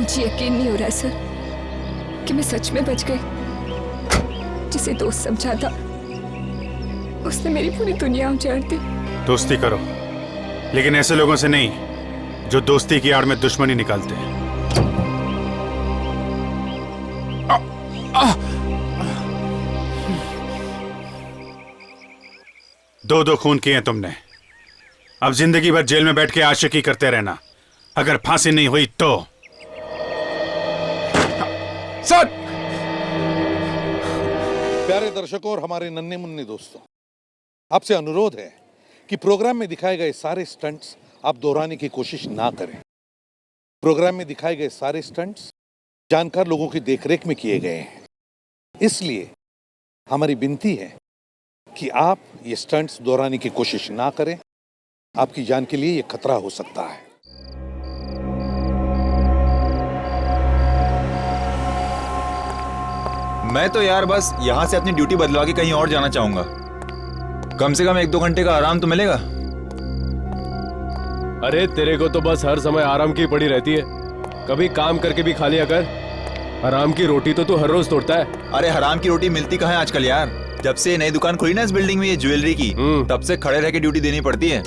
मुझे यकीन नहीं हो रहा सर कि मैं सच में बच गई। जिसे दोस्त समझा था उसने मेरी पूरी दुनिया उजाड़ दी। दोस्ती करो, लेकिन ऐसे लोगों से नहीं जो दोस्ती की आड़ में दुश्मनी निकालते हैं। दो खून किए तुमने, अब जिंदगी भर जेल में बैठ के आशिकी करते रहना। अगर फांसी नहीं हुई तो। सर! प्यारे दर्शकों और हमारे नन्हे मुन्ने दोस्तों, आपसे अनुरोध है कि प्रोग्राम में दिखाए गए सारे स्टंट्स आप दोहराने की कोशिश ना करें। प्रोग्राम में दिखाए गए सारे स्टंट्स जानकार लोगों की देखरेख में किए गए हैं, इसलिए हमारी विनती है कि आप ये स्टंट्स दोहराने की कोशिश ना करें। आपकी जान के लिए ये खतरा हो सकता है। मैं तो यार बस यहाँ से अपनी ड्यूटी बदलवा के कहीं और जाना चाहूंगा। कम से कम 1-2 घंटे का आराम तो मिलेगा। अरे तेरे को तो बस हर समय आराम की पड़ी रहती है, कभी काम करके भी खा लिया कर। हराम की रोटी तो तू हर रोज तोड़ता है। अरे हराम की रोटी मिलती कहाँ है आजकल यार। जब से नई दुकान खुली ना इस बिल्डिंग में, ये ज्वेलरी की, तब से खड़े रह के ड्यूटी देनी पड़ती है।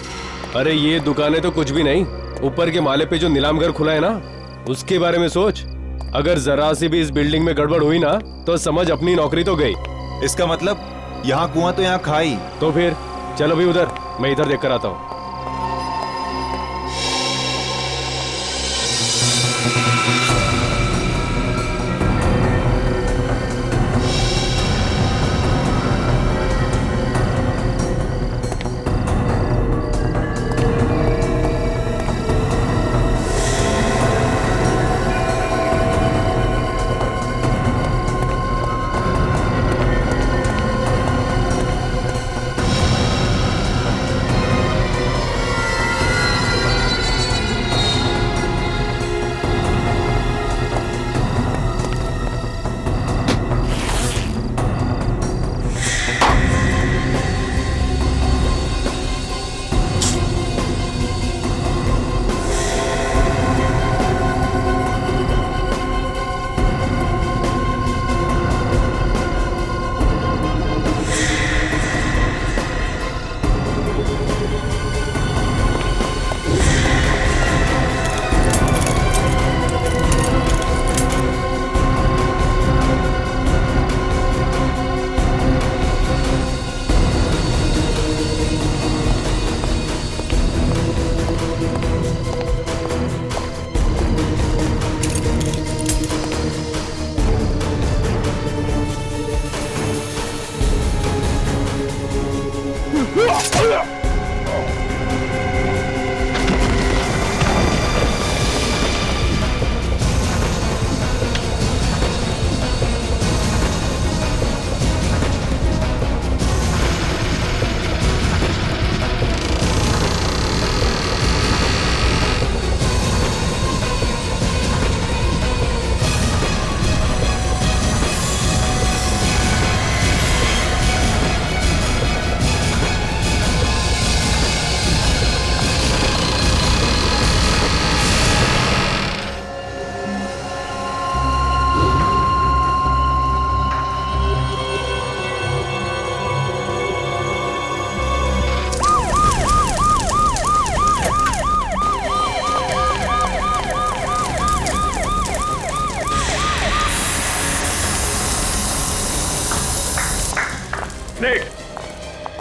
अरे ये दुकानें तो कुछ भी नहीं, ऊपर के माले पे जो नीलाम घर खुला है ना, उसके बारे में सोच। अगर जरा सी भी इस बिल्डिंग में गड़बड़ हुई ना तो समझ अपनी नौकरी तो गई। इसका मतलब यहाँ कुआं तो यहाँ खाई। तो फिर चलो भी उधर, मैं इधर देख कर आता हूँ।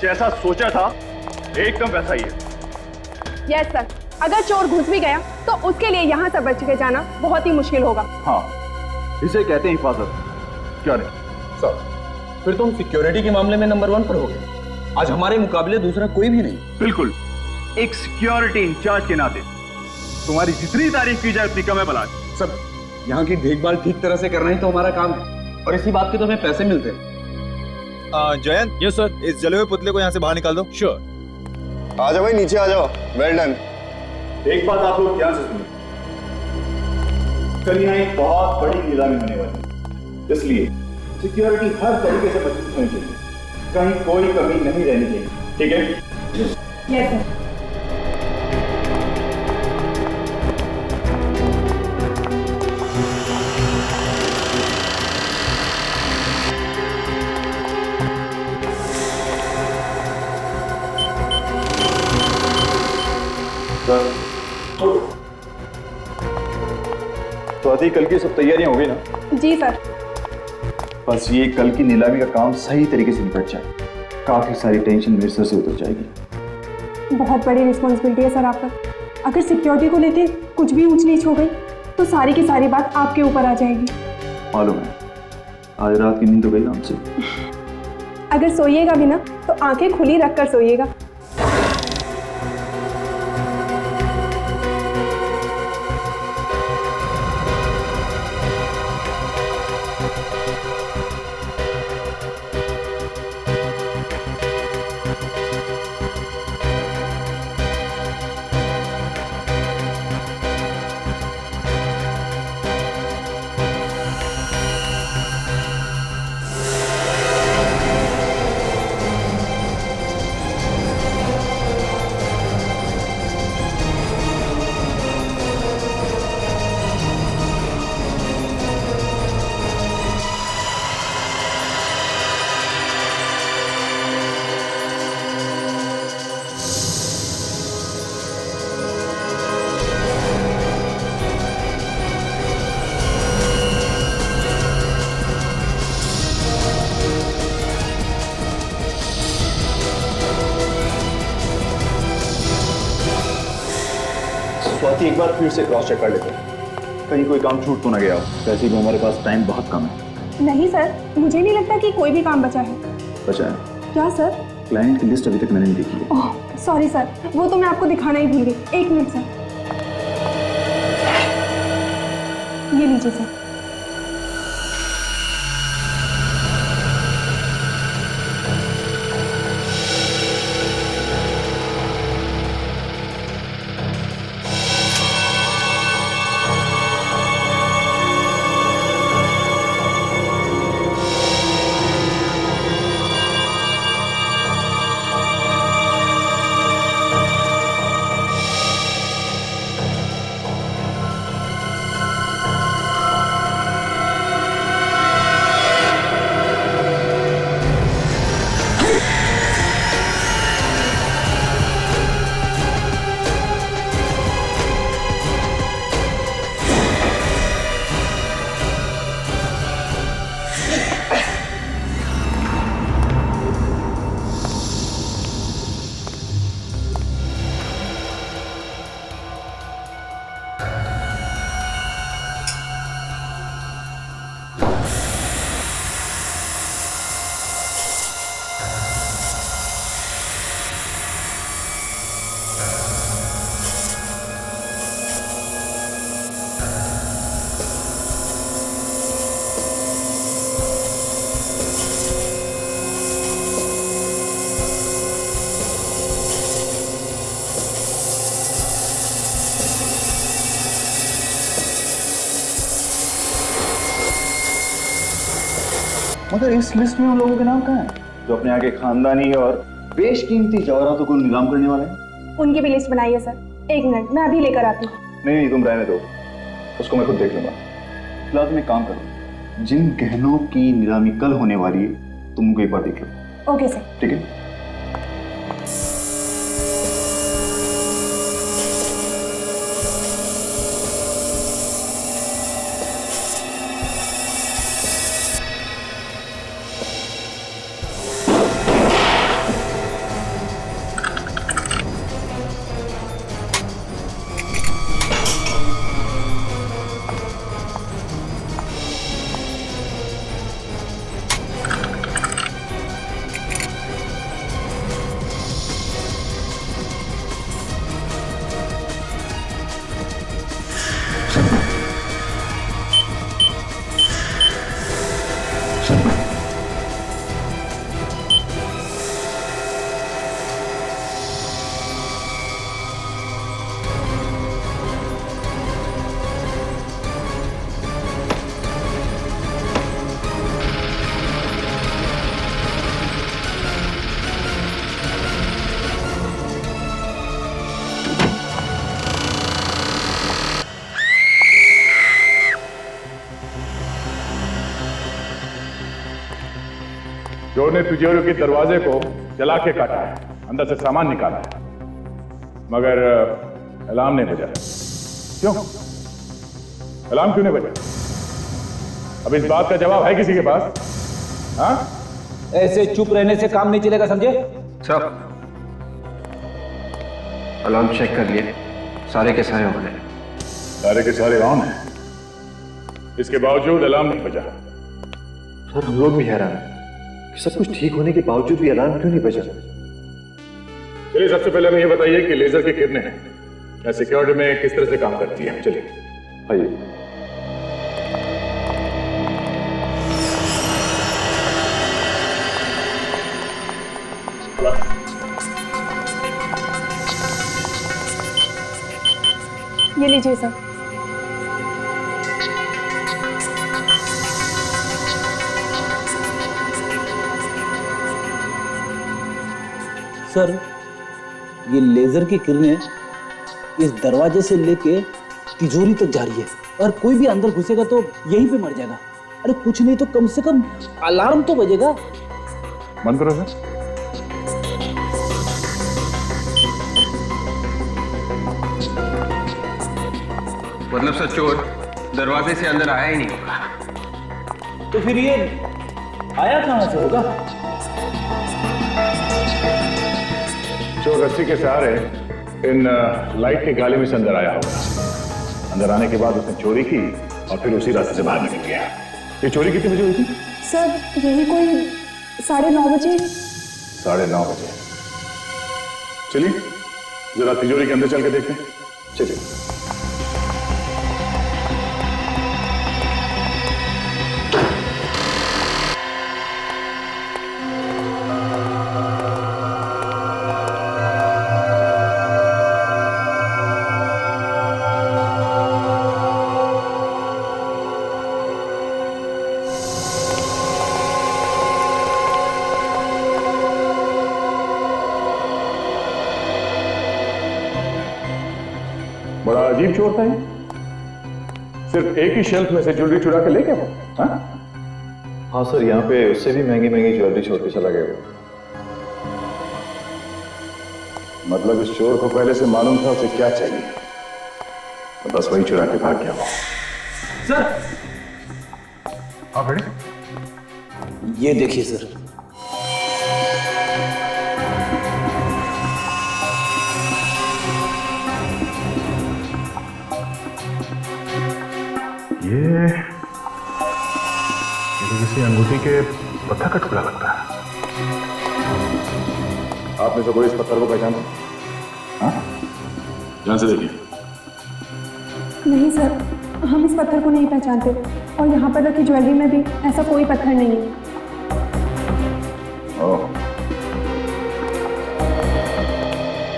जैसा सोचा था एकदम वैसा ही है। यस सर, अगर चोर घुस भी गया तो उसके लिए यहाँ से बच के जाना बहुत ही मुश्किल होगा। हाँ, इसे कहते हैं हिफाजत। क्या नहीं सर, फिर तुम सिक्योरिटी के मामले में नंबर 1 पर हो गए। आज हमारे मुकाबले दूसरा कोई भी नहीं। बिल्कुल, एक सिक्योरिटी इंचार्ज के नाते तुम्हारी जितनी तारीफ की जाए उतनी कम है बलाज। सर, यहाँ की देखभाल ठीक तरह से करना ही तो हमारा काम है और इसी बात के तो हमें पैसे मिलते हैं। जयंत, यस सर, इस जले हुए पुतले को यहाँ से बाहर निकाल दो। श्योर। आ जाओ भाई, नीचे आ जाओ। Well done. एक बात आप लोग ध्यान से सुनिए, कल यहाँ एक बहुत बड़ी नीलामी होने वाली है, इसलिए सिक्योरिटी हर तरीके से मजबूत होनी चाहिए, कहीं कोई कमी नहीं रहनी चाहिए। ठीक है? Yes sir. सर, स्वाति कल की सब तैयारियां हो गई ना? जी सर। बस ये कल की नीलामी का काम सही तरीके से निपट जाए, काफी सारी टेंशन मेरे सर से उतर जाएगी। बहुत बड़ी रिस्पॉन्सिबिलिटी है सर आप पर। अगर सिक्योरिटी को लेके कुछ भी ऊंच नीच हो गई तो सारी की सारी बात आपके ऊपर आ जाएगी। मालूम है, आज रात की नींद तो गई ना हमसे। अगर सोइएगा भी ना तो आंखें खुली रखकर सोइएगा। स्वाति एक बार फिर से क्रॉस चेक कर लेते हैं, कहीं कोई काम छूट तो ना गया हो। वैसे भी हमारे पास टाइम बहुत कम है। नहीं सर, मुझे नहीं लगता कि कोई भी काम बचा है। बचा है? क्या सर? क्लाइंट की लिस्ट अभी तक मैंने नहीं देखी है। ओह सॉरी सर, वो तो मैं आपको दिखाना ही भूल गई। एक मिनट सर, ये लीजिए सर। मगर इस लिस्ट में उन लोगों के नाम कहाँ हैं जो अपने आगे खानदानी और बेशकीमती जवाहरातों को नीलाम करने वाले हैं? उनकी भी लिस्ट बनाई है सर। एक मिनट, मैं अभी लेकर आती हूँ। नहीं, तुम रहने दो, उसको मैं खुद देख लूंगा। फिलहाल तुम एक काम करो, जिन गहनों की नीलामी कल होने वाली है तुम उनको एक बार देख लो। Okay sir. ठीक है। चोर ने तिजोरी के दरवाजे को जला के काटा है, अंदर से सामान निकाला है, मगर अलार्म नहीं बजा। क्यों? अलार्म क्यों नहीं बजा? अब इस बात का जवाब है किसी के पास? हाँ? ऐसे चुप रहने से काम नहीं चलेगा, समझे? सर, अलार्म चेक कर लिए, सारे के सारे ऑन है। सारे के सारे ऑन है, इसके बावजूद अलार्म नहीं बजा। सर, हम लोग भी हैरान हैं कि सब कुछ ठीक होने के बावजूद भी अलार्म क्यों नहीं बजा। चलिए, सबसे पहले हमें ये बताइए कि लेजर की किरणें सिक्योरिटी में किस तरह से काम करती है। चलिए आइए। ये लीजिए सर। सर, ये लेजर की किरणें इस दरवाजे से लेके तिजोरी तक जा रही है और कोई भी अंदर घुसेगा तो यहीं पे मर जाएगा। अरे कुछ नहीं तो कम से कम अलार्म तो बजेगा। बंद करो सर। मतलब सर, चोर दरवाजे से अंदर आया ही नहीं होगा। तो फिर ये आया कहां से होगा? चोर रस्सी के सहारे इन लाइट के गाले में से अंदर आया होगा। अंदर आने के बाद उसने चोरी की और फिर उसी रास्ते से बाहर निकल गया। ये चोरी कितने बजे हुई थी? सर, यही कोई 9:30 बजे। 9:30 बजे। चलिए जरा तिजोरी के अंदर चल के देखते हैं। चलिए। बड़ा अजीब चोर था ये। सिर्फ एक ही शेल्फ में से ज्वेलरी चुरा के ले गया वो। हाँ सर, यहाँ पे उससे भी महंगी महंगी ज्वेलरी छोड़ के चला गया वो। मतलब इस चोर को पहले से मालूम था उसे क्या चाहिए, तो बस वही चुरा के भाग गया वो। सर, हाँ बेटे, ये देखिए सर। ये तो किसी अंगूठी के पत्थर का टुकड़ा लगता है। आपने तो कोई इस पत्थर को पहचाना? हाँ, ध्यान से देखिए। नहीं सर, हम इस पत्थर को नहीं पहचानते और यहाँ पर रखी ज्वेलरी में भी ऐसा कोई पत्थर नहीं है। ओह,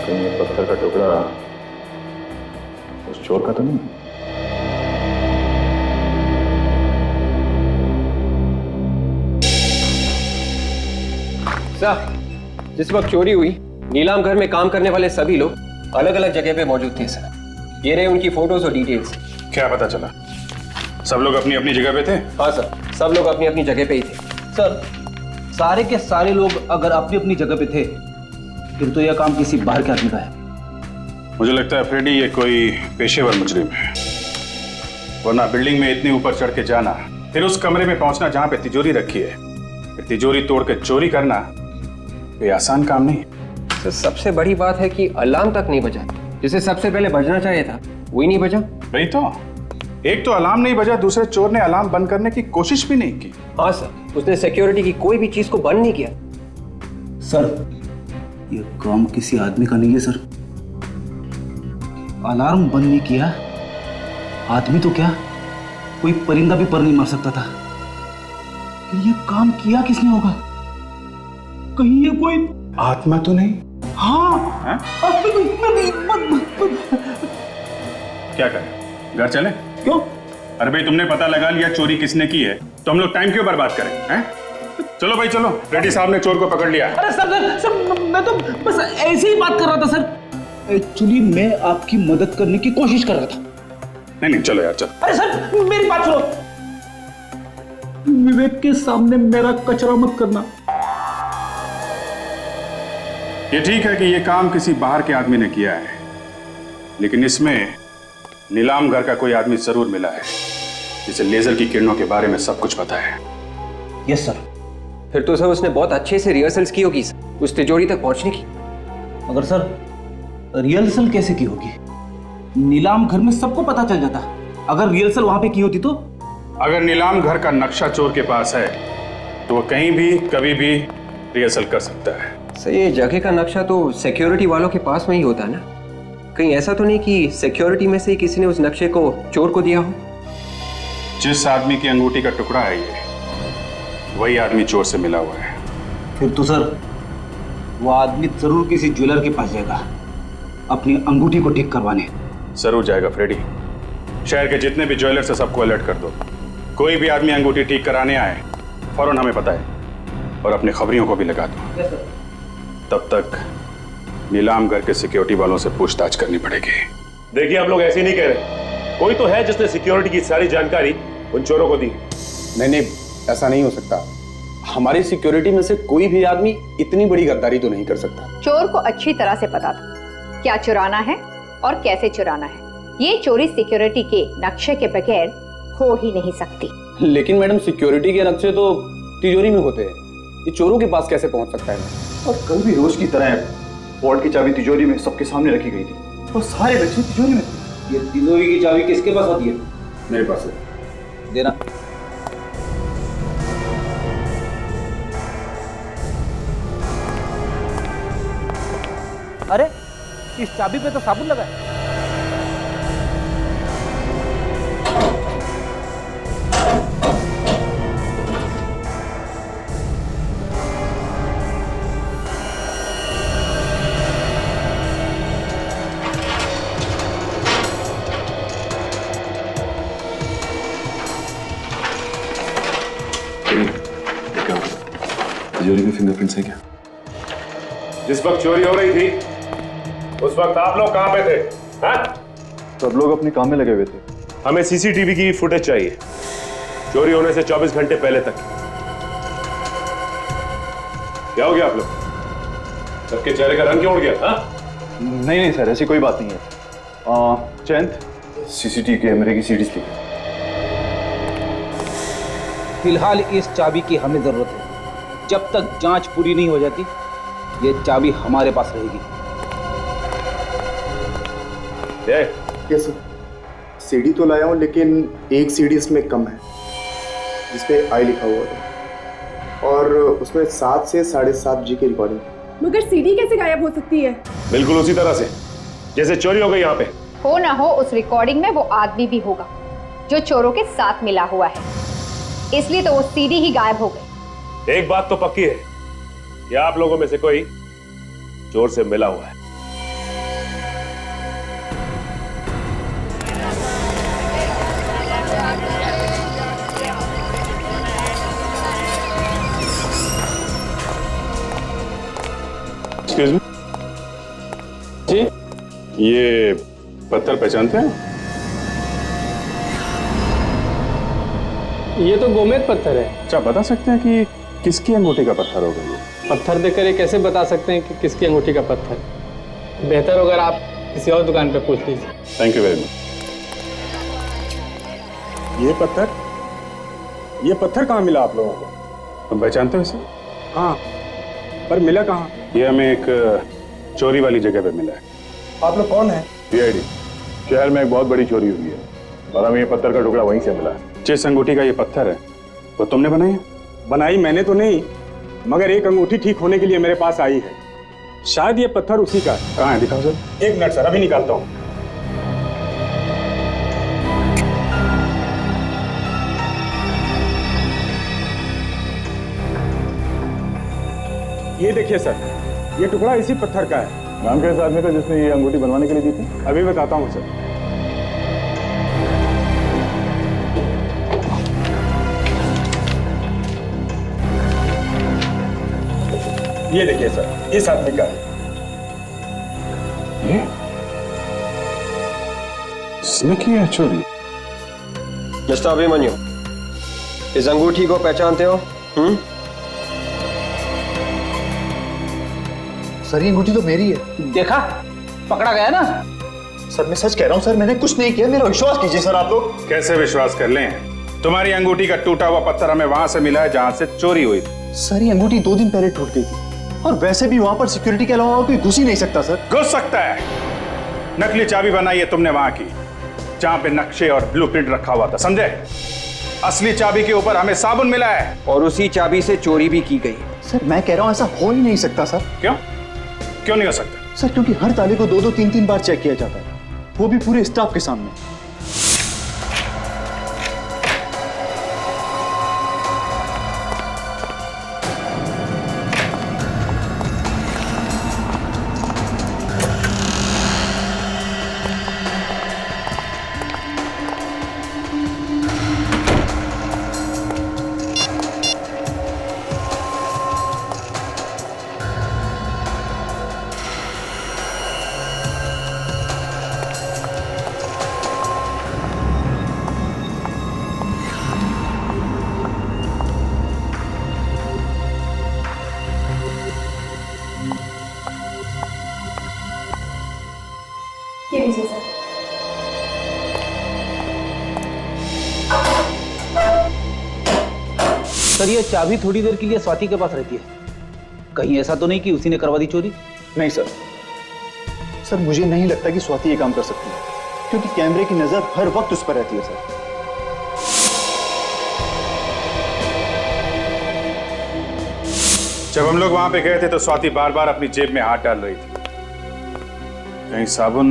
कहीं ये पत्थर का टुकड़ा उस चोर का तो नहीं? सर, जिस वक्त चोरी हुई, नीलाम घर में काम करने वाले सभी लोग अलग अलग जगह पे मौजूद थे सर। ये रहे उनकी फोटोज और डिटेल्स। क्या पता चला? सब लोग अपनी अपनी जगह पे थे? हाँ सर, सब लोग अपनी अपनी जगह पे ही थे। सर, सारे के सारे लोग अगर अपनी अपनी जगह पे थे फिर तो यह काम किसी बाहर के आदमी का है। मुझे लगता है फ्रेडी ये कोई पेशेवर मुजरिम है, वरना बिल्डिंग में इतने ऊपर चढ़ के जाना, फिर उस कमरे में पहुंचना जहां पे तिजोरी रखी है, फिर तिजोरी तोड़ के चोरी करना, ये आसान काम नहीं है। सर, सबसे बड़ी बात है कि अलार्म तक नहीं बजा। जिसे सबसे पहले बजना चाहिए था वही नहीं बजा। वही तो, एक तो अलार्म नहीं बजा, दूसरे चोर ने अलार्म बंद करने की कोशिश भी नहीं की। हाँ सर, उसने सिक्योरिटी की कोई भी चीज को बंद नहीं किया। सर, ये काम किसी आदमी का नहीं है सर। अलार्म बंद नहीं किया, आदमी तो क्या, कोई परिंदा भी पर नहीं मार सकता था। ये काम किया किसने होगा? कहीं ये कोई आत्मा तो नहीं? हाँ, क्या करें, घर चले? क्यों? अरे भाई, तुमने पता लगा लिया चोरी किसने की है, तो हम लोग टाइम क्यों बर्बाद करें? हैं? चलो भाई चलो, रेड्डी साहब ने चोर को पकड़ लिया। अरे सर, मैं तो बस ऐसे ही बात कर रहा था सर। एक्चुअली मैं आपकी मदद करने की कोशिश कर रहा था। नहीं चलो यार, चलो। अरे सर, मेरी बात सुनो। विवेक के सामने मेरा कचरा मत करना। ये ठीक है कि ये काम किसी बाहर के आदमी ने किया है, लेकिन इसमें नीलाम घर का कोई आदमी जरूर मिला है जिसे लेजर की किरणों के बारे में सब कुछ पता है। Yes sir. फिर तो सर उसने बहुत अच्छे से रिहर्सल्स की होगी उस तिजोरी तक पहुंचने की। मगर सर रिहर्सल कैसे की होगी? नीलाम घर में सबको पता चल जाता। अगर रिहर्सल वहां पे की होती तो? अगर नीलाम घर का नक्शा चोर के पास है तो वो कहीं भी कभी भी रिहर्सल कर सकता है। सर ये जगह का नक्शा तो सिक्योरिटी वालों के पास में ही होता है ना? कहीं ऐसा तो नहीं कि सिक्योरिटी में से ही किसी ने उस नक्शे को चोर को दिया हो? जिस आदमी की अंगूठी का टुकड़ा है ये, वही आदमी चोर से मिला हुआ है। फिर तो सर वो आदमी जरूर किसी ज्वेलर के पास जाएगा अपनी अंगूठी को ठीक करवाने। जरूर जाएगा फ्रेडी। शहर के जितने भी ज्वेलर से सबको अलर्ट कर दो। कोई भी आदमी अंगूठी ठीक कराने आए फौरन हमें बताए और अपने खबरियों को भी लगा दो। तब तक नीलाम घर के सिक्योरिटी वालों से पूछताछ करनी पड़ेगी। देखिए हम लोग ऐसे नहीं कह रहे, कोई तो है जिसने सिक्योरिटी की सारी जानकारी उन चोरों को दी। नहीं, ऐसा नहीं हो सकता। हमारी सिक्योरिटी में से कोई भी आदमी इतनी बड़ी गद्दारी तो नहीं कर सकता। चोर को अच्छी तरह से पता था क्या चुराना है और कैसे चुराना है। ये चोरी सिक्योरिटी के नक्शे के बगैर हो ही नहीं सकती। लेकिन मैडम सिक्योरिटी के नक्शे तो तिजोरी में होते हैं, ये चोरों के पास कैसे पहुंच सकता है? और कल भी रोज की तरह वॉर्ड की चाबी तिजोरी में सबके सामने रखी गई थी और सारे बच्चे तिजोरी में थे। ये तिजोरी की चाबी किसके पास होती है? मेरे पास है। देना। अरे इस चाबी पे तो साबुन लगा है। तिजोरी में फिंगरप्रिंट्स है क्या? जिस वक्त चोरी हो रही थी उस वक्त आप लोग कहां पे थे? हाँ? सब लोग अपने काम में लगे हुए थे। हमें सीसीटीवी की फुटेज चाहिए चोरी होने से 24 घंटे पहले तक। क्या हो गया आप लोग? सबके चेहरे का रंग क्यों उड़ गया? हाँ? नहीं सर, ऐसी कोई बात नहीं है। चैंद सीसीटीवी कैमरे की सीडीज ली। फिलहाल इस चाबी की हमें जरूरत है। जब तक जांच पूरी नहीं हो जाती ये चाबी हमारे पास रहेगी। Yes sir. सीडी तो लाया हूं लेकिन एक सीडी इसमें कम है जिसपे आई लिखा हुआ है और उसमें 7 से 7.5 जी की रिकॉर्डिंग। मगर सीडी कैसे गायब हो सकती है? बिल्कुल उसी तरह से जैसे चोरी हो गई यहाँ पे। हो ना हो उस रिकॉर्डिंग में वो आदमी भी होगा जो चोरों के साथ मिला हुआ है, इसलिए तो वो सीडी ही गायब हो गई। एक बात तो पक्की है कि आप लोगों में से कोई चोर से मिला हुआ है। एक्सक्यूज मी जी, ये पत्थर पहचानते हैं? ये तो गोमेद पत्थर है। अच्छा, बता सकते हैं कि किसकी अंगूठी का पत्थर होगा ये? पत्थर देखकर ये कैसे बता सकते हैं कि किसकी अंगूठी का पत्थर? बेहतर अगर आप किसी और दुकान पे पूछ लीजिए। Thank you very much. ये पत्थर कहाँ मिला आप लोगों को? तुम पहचानते हो इसे? हाँ, पर मिला कहाँ? ये हमें एक चोरी वाली जगह पे मिला है। आप लोग कौन है? सीआईडी। शहर में एक बहुत बड़ी चोरी हुई है और हमें ये पत्थर का टुकड़ा वहीं से मिला है। जिस अंगूठी का ये पत्थर है वो तुमने बनाई है? बनाई मैंने तो नहीं, मगर एक अंगूठी ठीक होने के लिए मेरे पास आई है। शायद ये पत्थर उसी का है। कहाँ है, दिखाओ सर। एक मिनट सर, अभी निकालता हूँ। ये देखिए सर, ये टुकड़ा इसी पत्थर का है। नाम क्या है इस आदमी का जिसने ये अंगूठी बनवाने के लिए दी थी? अभी बताता हूँ सर। ये देखिए सर, इस आदमी का है। ये इसने की है चोरी? मिस्टर अभिमन्यु, इस अंगूठी को पहचानते हो? सर ये अंगूठी तो मेरी है। देखा, पकड़ा गया ना। सर मैं सच कह रहा हूँ सर, मैंने कुछ नहीं किया, मेरा विश्वास कीजिए सर आप लोग। कैसे विश्वास कर लें? तुम्हारी अंगूठी का टूटा हुआ पत्थर हमें वहां से मिला है जहां से चोरी हुई थी। सर ये अंगूठी 2 दिन पहले टूट गई थी, और वैसे भी वहां पर सिक्योरिटी के अलावा कोई घुस ही नहीं सकता सर। घुस सकता है। नकली चाबी बनाई है तुमने वहां की, जहां पे नक्शे और ब्लूप्रिंट रखा हुआ था, समझे? असली चाबी के ऊपर हमें साबुन मिला है, और उसी चाबी से चोरी भी की गई। सर मैं कह रहा हूँ ऐसा हो ही नहीं सकता सर। क्यों? क्यों नहीं हो सकता? सर क्योंकि हर ताले को 2-2 3-3 बार चेक किया जाता है, वो भी पूरे स्टाफ के सामने। ये लीजिए सर। सर ये चाबी थोड़ी देर के लिए स्वाति के पास रहती है, कहीं ऐसा तो नहीं कि उसी ने करवा दी चोरी? नहीं सर, सर मुझे नहीं लगता कि स्वाति ये काम कर सकती है, क्योंकि कैमरे की नजर हर वक्त उस पर रहती है सर। जब हम लोग वहां पे गए थे तो स्वाति बार बार अपनी जेब में हाथ डाल रही थी। कहीं साबुन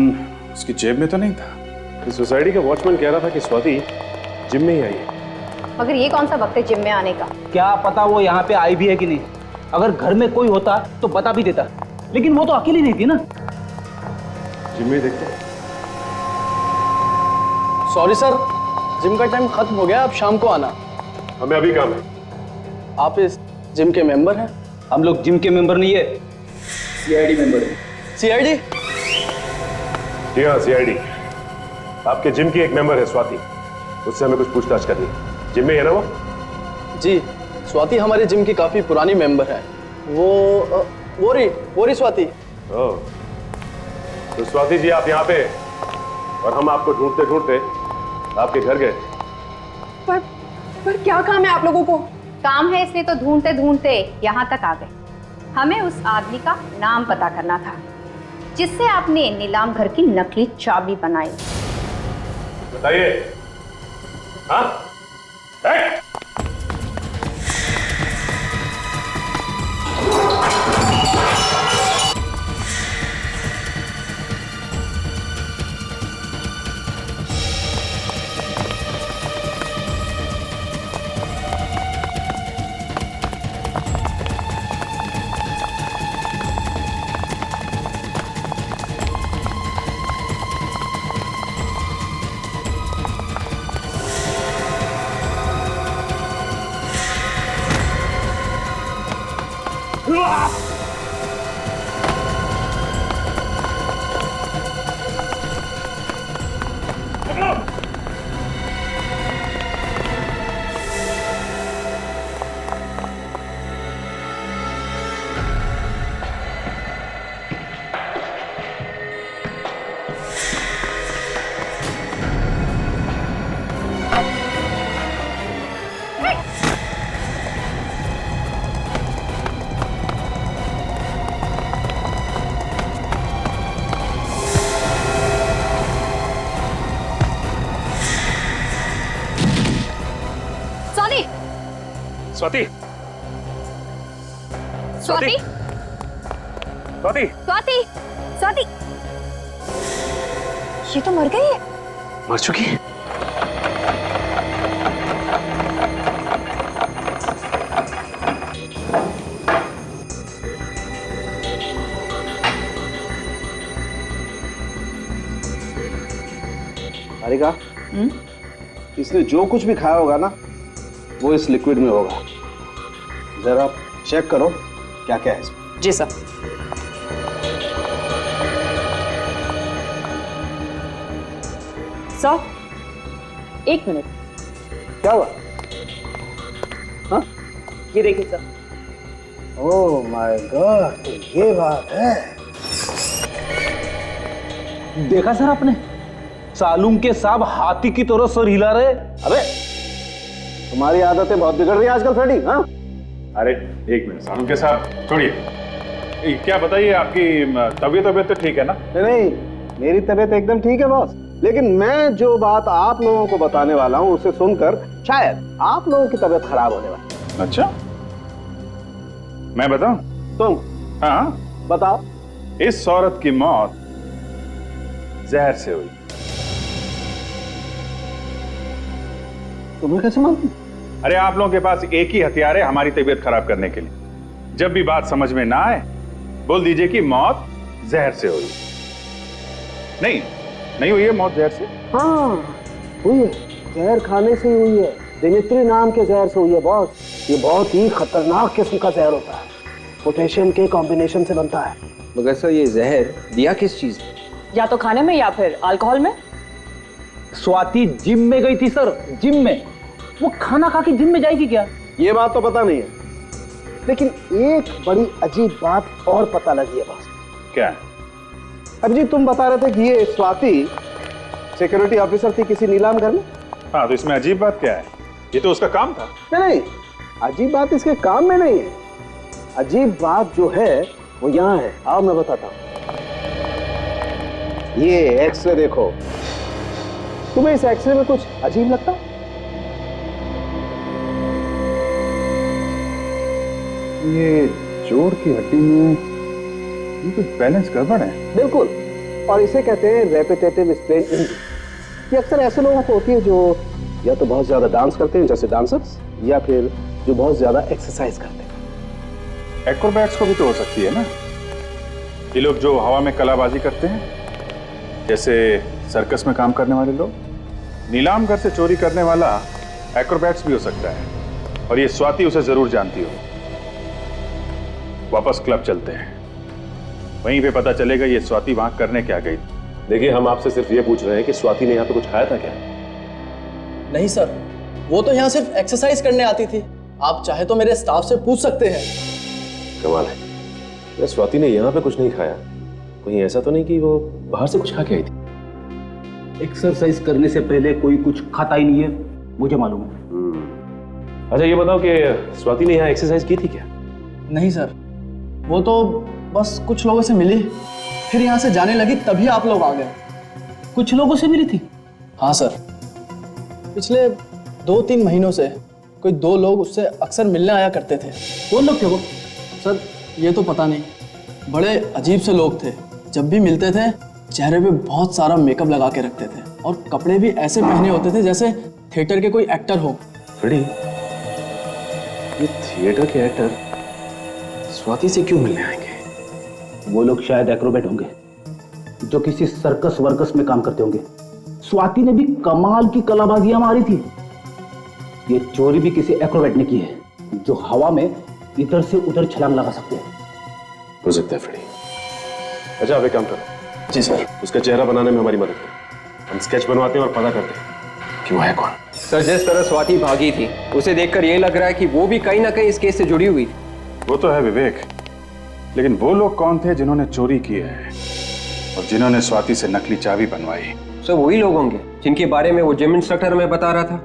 उसकी जेब में तो नहीं था? सोसाइटी का वॉचमैन कह रहा था कि स्वाति जिम में ही आई है। मगर ये कौन सा वक्त है जिम में आने का? क्या पता वो यहाँ पे आई भी है कि नहीं। अगर घर में कोई होता तो बता भी देता, लेकिन वो तो अकेली नहीं थी ना। जिम में देखते हैं। सॉरी सर, जिम का टाइम खत्म हो गया, अब शाम को आना। हमें अभी काम है। आप इस जिम के मेंबर हैं? हम लोग जिम के मेंबर नहीं है, सीआईडी मेंबर है। सीआईडी? जी हाँ, सीआईडी। आपके जिम की एक मेंबर है स्वाति, उससे हमें कुछ पूछताछ करनी है। जिम में है ना वो? जी, स्वाति हमारे जिम की काफी पुरानी मेंबर है। वो रही स्वाति। ओह, तो स्वाति जी आप यहाँ पे, और हम आपको ढूंढते ढूंढते आपके घर गए। पर क्या काम है आप लोगों को? काम है इसलिए तो ढूंढते ढूंढते यहाँ तक आ गए। हमें उस आदमी का नाम पता करना था जिससे आपने नीलाम घर की नकली चाबी बनाई। बताइए। हाँ? स्वाति, स्वाति, स्वाति, स्वाति, स्वाति, ये तो मर गई है। मर चुकी है? हारिका, इसने जो कुछ भी खाया होगा ना, वो इस लिक्विड में होगा। जरा चेक करो क्या क्या है इसमें। जी सर। Sir, 1 minute. क्या हुआ? हाँ, ये देखिए सर। ओह माय गॉड, तो ये बात है। देखा सर आपने, सालूम के साहब हाथी की तरह सर हिला रहे। अबे तुम्हारी आदतें बहुत बिगड़ रही है आजकल फ्रेडी। हाँ अरे एक मिनट सालूम के साहब छोड़िए, क्या बताइए आपकी तबीयत तो ठीक है ना? नहीं, मेरी तबीयत एकदम ठीक है बॉस, लेकिन मैं जो बात आप लोगों को बताने वाला हूँ उसे सुनकर शायद आप लोगों की तबीयत खराब होने वाली है। अच्छा, मैं बताऊं? तुम? हाँ बताओ। इस औरत की मौत जहर से हुई। तुम्हें कैसे मालूम? अरे आप लोगों के पास एक ही हथियार है हमारी तबीयत खराब करने के लिए। जब भी बात समझ में ना आए बोल दीजिए कि मौत जहर से हुई। नहीं हुई है मौत जहर से? हाँ हुई है, जहर खाने से ही हुई है। दिमित्री नाम के जहर से हुई है बॉस। ये बहुत ही खतरनाक किस्म का जहर होता है, पोटेशियम के कॉम्बिनेशन से बनता है। मगर सर ये जहर दिया किस चीज में? या तो खाने में या फिर अल्कोहल में। स्वाति जिम में गई थी सर, जिम में। वो खाना खा के जिम में जाएगी क्या? ये बात तो पता नहीं है, लेकिन एक बड़ी अजीब बात और पता लगी है बॉस। क्या? अभिजीत तुम बता रहे थे कि ये स्वाति सिक्योरिटी ऑफिसर थी किसी नीलाम घर में। हाँ तो इसमें अजीब बात क्या है? ये तो उसका काम था। नहीं, अजीब बात इसके काम में नहीं है। अजीब बात जो है वो यहाँ है। आओ मैं बताता हूँ। ये एक्सरे देखो। तुम्हें इस एक्सरे में कुछ अजीब लगता? ये जोड़ की हड्डी में ये कुछ बैलेंस गड़बड़ है। बिल्कुल, और इसे कहते हैं रेपिटेटिव स्ट्रेन इंजरी। ये अक्सर ऐसे लोगों को होती है जो या तो बहुत ज्यादा डांस करते हैं जैसे डांसर्स, या फिर जो बहुत ज्यादा एक्सरसाइज करते हैं। एक्रोबैट्स को भी तो हो सकती है ना? ये लोग जो हवा में कलाबाजी करते हैं, जैसे सर्कस में काम करने वाले लोग। नीलाम घर से चोरी करने वाला एक्रोबैट्स भी हो सकता है, और ये स्वाति उसे जरूर जानती हो। वापस क्लब चलते हैं, वहीं पे पता चलेगा ये स्वाति वहां करने क्या गई। देखिए हम आपसे सिर्फ ये पूछ रहे हैं कि स्वाति ने यहाँ पे कुछ खाया था क्या? नहीं सर, वो तो यहाँ सिर्फ एक्सरसाइज करने आती थी। आप चाहे तो मेरे स्टाफ से पूछ सकते हैं। कमाल है, स्वाति ने यहाँ पे कुछ नहीं खाया। कहीं ऐसा तो नहीं कि वो बाहर से कुछ खा के आई थी? एक्सरसाइज करने से पहले कोई कुछ खाता ही नहीं है, मुझे मालूम है। अच्छा ये बताओ कि स्वाति ने यहाँ एक्सरसाइज की थी क्या? नहीं सर, वो तो बस कुछ लोगों से मिली, फिर यहाँ से जाने लगी, तभी आप लोग आ गए। कुछ लोगों से मिली थी? हाँ सर, पिछले 2-3 महीनों से कोई 2 लोग उससे अक्सर मिलने आया करते थे। कौन लोग थे वो? सर ये तो पता नहीं, बड़े अजीब से लोग थे। जब भी मिलते थे चेहरे पे बहुत सारा मेकअप लगा के रखते थे, और कपड़े भी ऐसे पहने होते थे जैसे थिएटर के कोई एक्टर हो। फ्रेडी, ये थिएटर के एक्टर स्वाति से क्यों मिलने आएंगे? वो लोग शायद एक्रोबैट होंगे जो किसी सर्कस वर्कस में काम करते होंगे। स्वाति ने भी कमाल की कलाबाजियां मारी थी। ये चोरी भी किसी एक्रोबैट ने की है, जो हवा में इधर से उधर छलांग लगा सकते हैं। हो सकता है फ्रेडी। अच्छा आप एक काम करो। जी सर। उसका चेहरा बनाने में हमारी मदद करो। हम स्केच बनवाते हैं और पता करते हैं कि वो है कौन। सर जिस तरह स्वाति भागी थी, उसे देखकर यह लग रहा है कि वो भी कहीं ना कहीं इस केस से जुड़ी हुई थी। वो तो है विवेक, लेकिन वो लोग कौन थे जिन्होंने चोरी की है और जिन्होंने स्वाति से नकली चाबी बनवाई? सर वही लोग होंगे जिनके बारे में वो जिम इंस्ट्रक्टर हमें बता रहा था।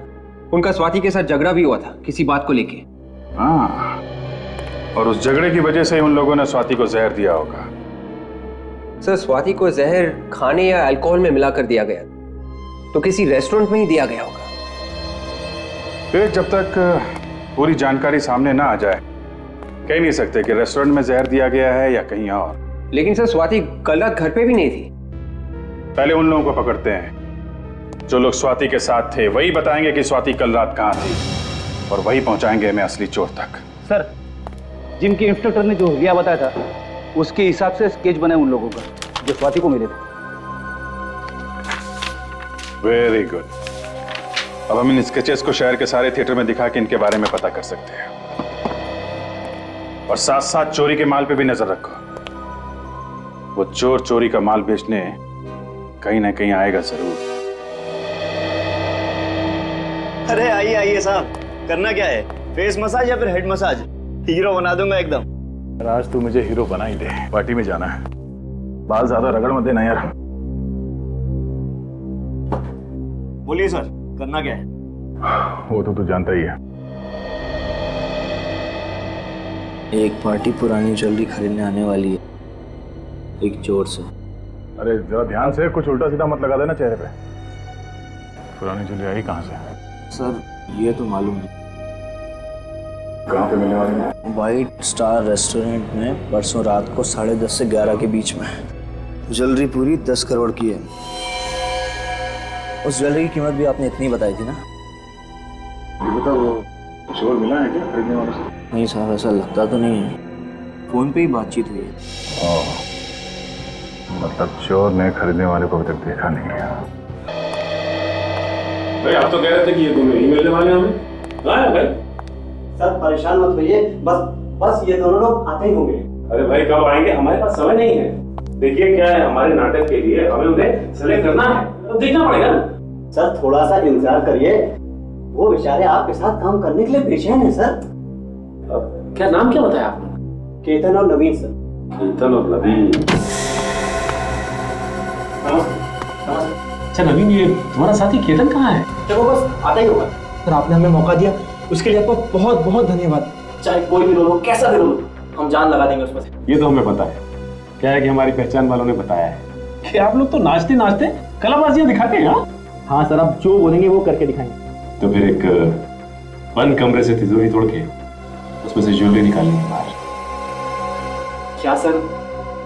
उनका स्वाति के साथ झगड़ा भी हुआ था किसी बात को लेके। हाँ, और उस झगड़े की वजह से उन लोगों ने स्वाति को जहर दिया होगा। सर स्वाति को जहर खाने या अल्कोहल में मिलाकर दिया गया, तो किसी रेस्टोरेंट में ही दिया गया होगा। फिर जब तक पूरी जानकारी सामने ना आ जाए कह नहीं सकते कि रेस्टोरेंट में जहर दिया गया है या कहीं और। लेकिन सर स्वाति कल रात घर पे भी नहीं थी। पहले उन लोगों को पकड़ते हैं जो लोग स्वाति के साथ थे, वही बताएंगे कि स्वाति कल रात कहाँ थी, और वही पहुंचाएंगे हमें असली चोर तक। सर जिम के इंस्ट्रक्टर ने जो रिया बताया था उसके हिसाब से स्केच बने उन लोगों का जो स्वाति को मिले थे। Very good. अब हम इन स्केचेस को शहर के सारे थिएटर में दिखा के इनके बारे में पता कर सकते हैं, और साथ साथ चोरी के माल पे भी नजर रखो। वो चोर चोरी का माल बेचने कहीं ना कहीं आएगा जरूर। अरे आइए आइए साहब, करना क्या है? फेस मसाज या फिर हेड मसाज? हीरो बना दूंगा एकदम। आज तू मुझे हीरो बना ही दे। पार्टी में जाना है, बाल ज्यादा रगड़ मत देना यार। बोलिए सर, करना क्या है? वो तो तू जानता ही है। एक पार्टी पुरानी ज्वेलरी खरीदने आने वाली है, एक जोर से। अरे जरा ध्यान से, कुछ उल्टा सीधा मत लगा देना चेहरे पे। पुरानी ज्वेलरी आई कहाँ से? सर ये तो मालूम नहीं। कहाँ पे मिलने वाली है? व्हाइट स्टार रेस्टोरेंट में परसों रात को 10:30 से 11 के बीच में। ज्वेलरी पूरी 10 करोड़ की है। उस ज्वेलरी की कीमत भी आपने इतनी बताई थी ना? ये बता, वो कुछ और मिला है क्या खरीदने वालों से? नहीं साहब, ऐसा लगता तो नहीं है। फोन पे ही बातचीत हुई है। मतलब चोर ने खरीदने वाले को अभी तक देखा नहीं है। भाई आप तो कह रहे थे कि ये दोनों ही मिलने वाले हैं हमें। हाँ भाई सर परेशान मत होइए, बस ये दोनों लोग आते ही होंगे। अरे भाई कब आएंगे, हमारे पास समय नहीं है। देखिए क्या है, हमारे नाटक के लिए हमें उन्हें सेलेक्ट करना है, तो देखना पड़ेगा ना। सर थोड़ा सा इंतजार करिए, वो बेचारे आपके साथ काम करने के लिए बेचैन है सर। क्या नाम क्या बताया आपने? केतन और नवीन सर। केतन और नवीन। अच्छा नवीन, ये तुम्हारा साथी केतन कहाँ है? चलो बस आता ही होगा। सर आपने हमें मौका दिया, उसके लिए आपको बहुत बहुत धन्यवाद। चाहे कोई भी रोल हो, कैसा भी रोल हो, हम जान लगा देंगे उसमें से। ये तो हमें पता है। क्या है कि हमारी पहचान वालों ने बताया है कि आप लोग तो नाचते नाचते कलाबाजियां दिखाते हैं। हाँ सर, आप जो बोलेंगे वो करके दिखाएंगे। तो फिर एक बंद कमरे से तिजोरी तोड़ के उसमें से ज्वेलरी निकालनी है बाहर। क्या सर,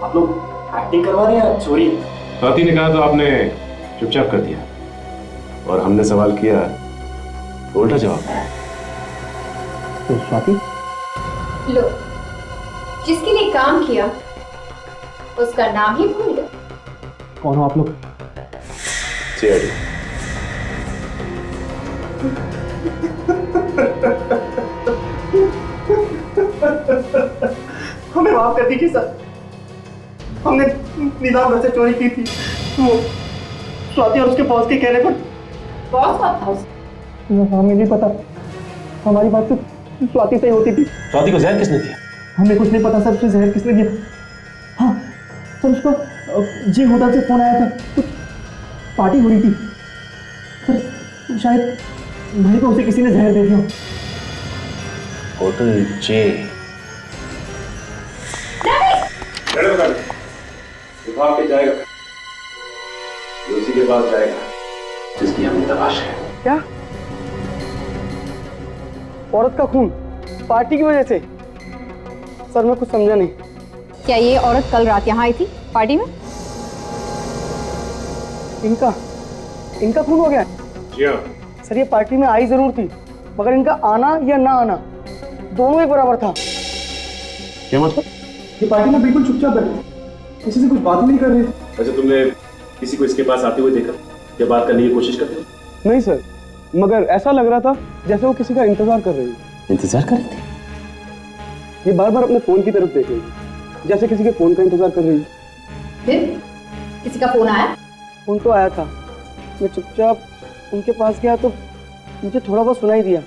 आप लोग एक्टिंग करवा रहे हैं या चोरी? स्वाति ने कहा तो आपने चुपचाप कर दिया, और हमने सवाल किया तो उल्टा जवाब है। तो स्वाति, लो, जिसके लिए काम किया उसका नाम ही भूल गए। कौन हो आप लोग? सीआईडी। हमें माफ कर दीजिए सर, हमने नीलाम घर से चोरी की थी। वो स्वाति और उसके बॉस के कहने पर। बॉस कौन था उसका? हमें नहीं पता, हमारी बात तो स्वाति से ही होती थी। स्वाति को जहर किसने दिया? हमें कुछ नहीं पता सर, उसे जहर किसने दिया। हाँ सर, उसको जी होटल से फोन आया था, कुछ पार्टी हो रही थी सर, शायद भाई को उसे किसी ने जहर दे दिया। होटल जे। विभाग पे जाएगा, उसी के पास जाएगा जिसकी हमें तलाश है। क्या? औरत का खून पार्टी की वजह से? सर मैं कुछ समझा नहीं। क्या ये औरत कल रात यहाँ आई थी पार्टी में? इनका खून हो गया? जी हाँ सर, ये पार्टी में आई जरूर थी, मगर इनका आना या ना आना दोनों एक बराबर था। क्या मतलब? ये पार्टी में बिल्कुल चुपचाप बैठे, किसी से कुछ बात नहीं कर रहे थे। अच्छा, तुमने किसी को इसके पास आते हुए देखा या बात करने की कोशिश करते हो? नहीं सर, मगर ऐसा लग रहा था जैसे वो किसी का इंतजार कर रही है। इंतजार कर रही थी? ये बार बार अपने फोन की तरफ देख रही है, जैसे किसी के फोन का इंतजार कर रही है। फिर किसी का फोन आया? फोन तो आया था, मैं चुपचाप उनके पास गया तो मुझे थोड़ा बहुत सुनाई दिया।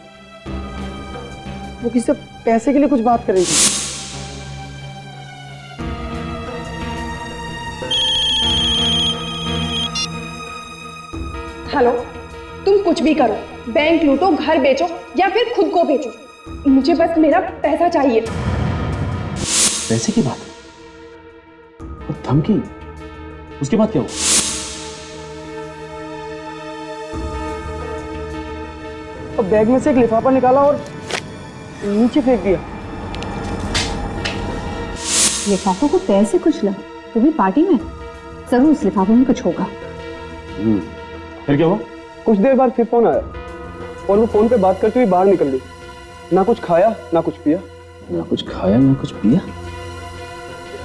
वो किसी से पैसे के लिए कुछ बात कर रही थी। हेलो, तुम कुछ भी करो, बैंक लूटो, घर बेचो या फिर खुद को बेचो, मुझे बस मेरा पैसा चाहिए। पैसे की बात और धमकी, उसके बाद क्या हुआ? और बैग में से एक लिफाफा निकाला और नीचे फेंक दिया। लिफाफों को पैर से कुचला, तो भी पार्टी में? जरूर उस लिफाफे में कुछ होगा। फिर क्या हुआ? कुछ देर बाद फिर फोन आया और वो फोन पे बात करते हुए बाहर निकल गई। ना कुछ खाया ना कुछ पिया। ना कुछ खाया ना कुछ पिया?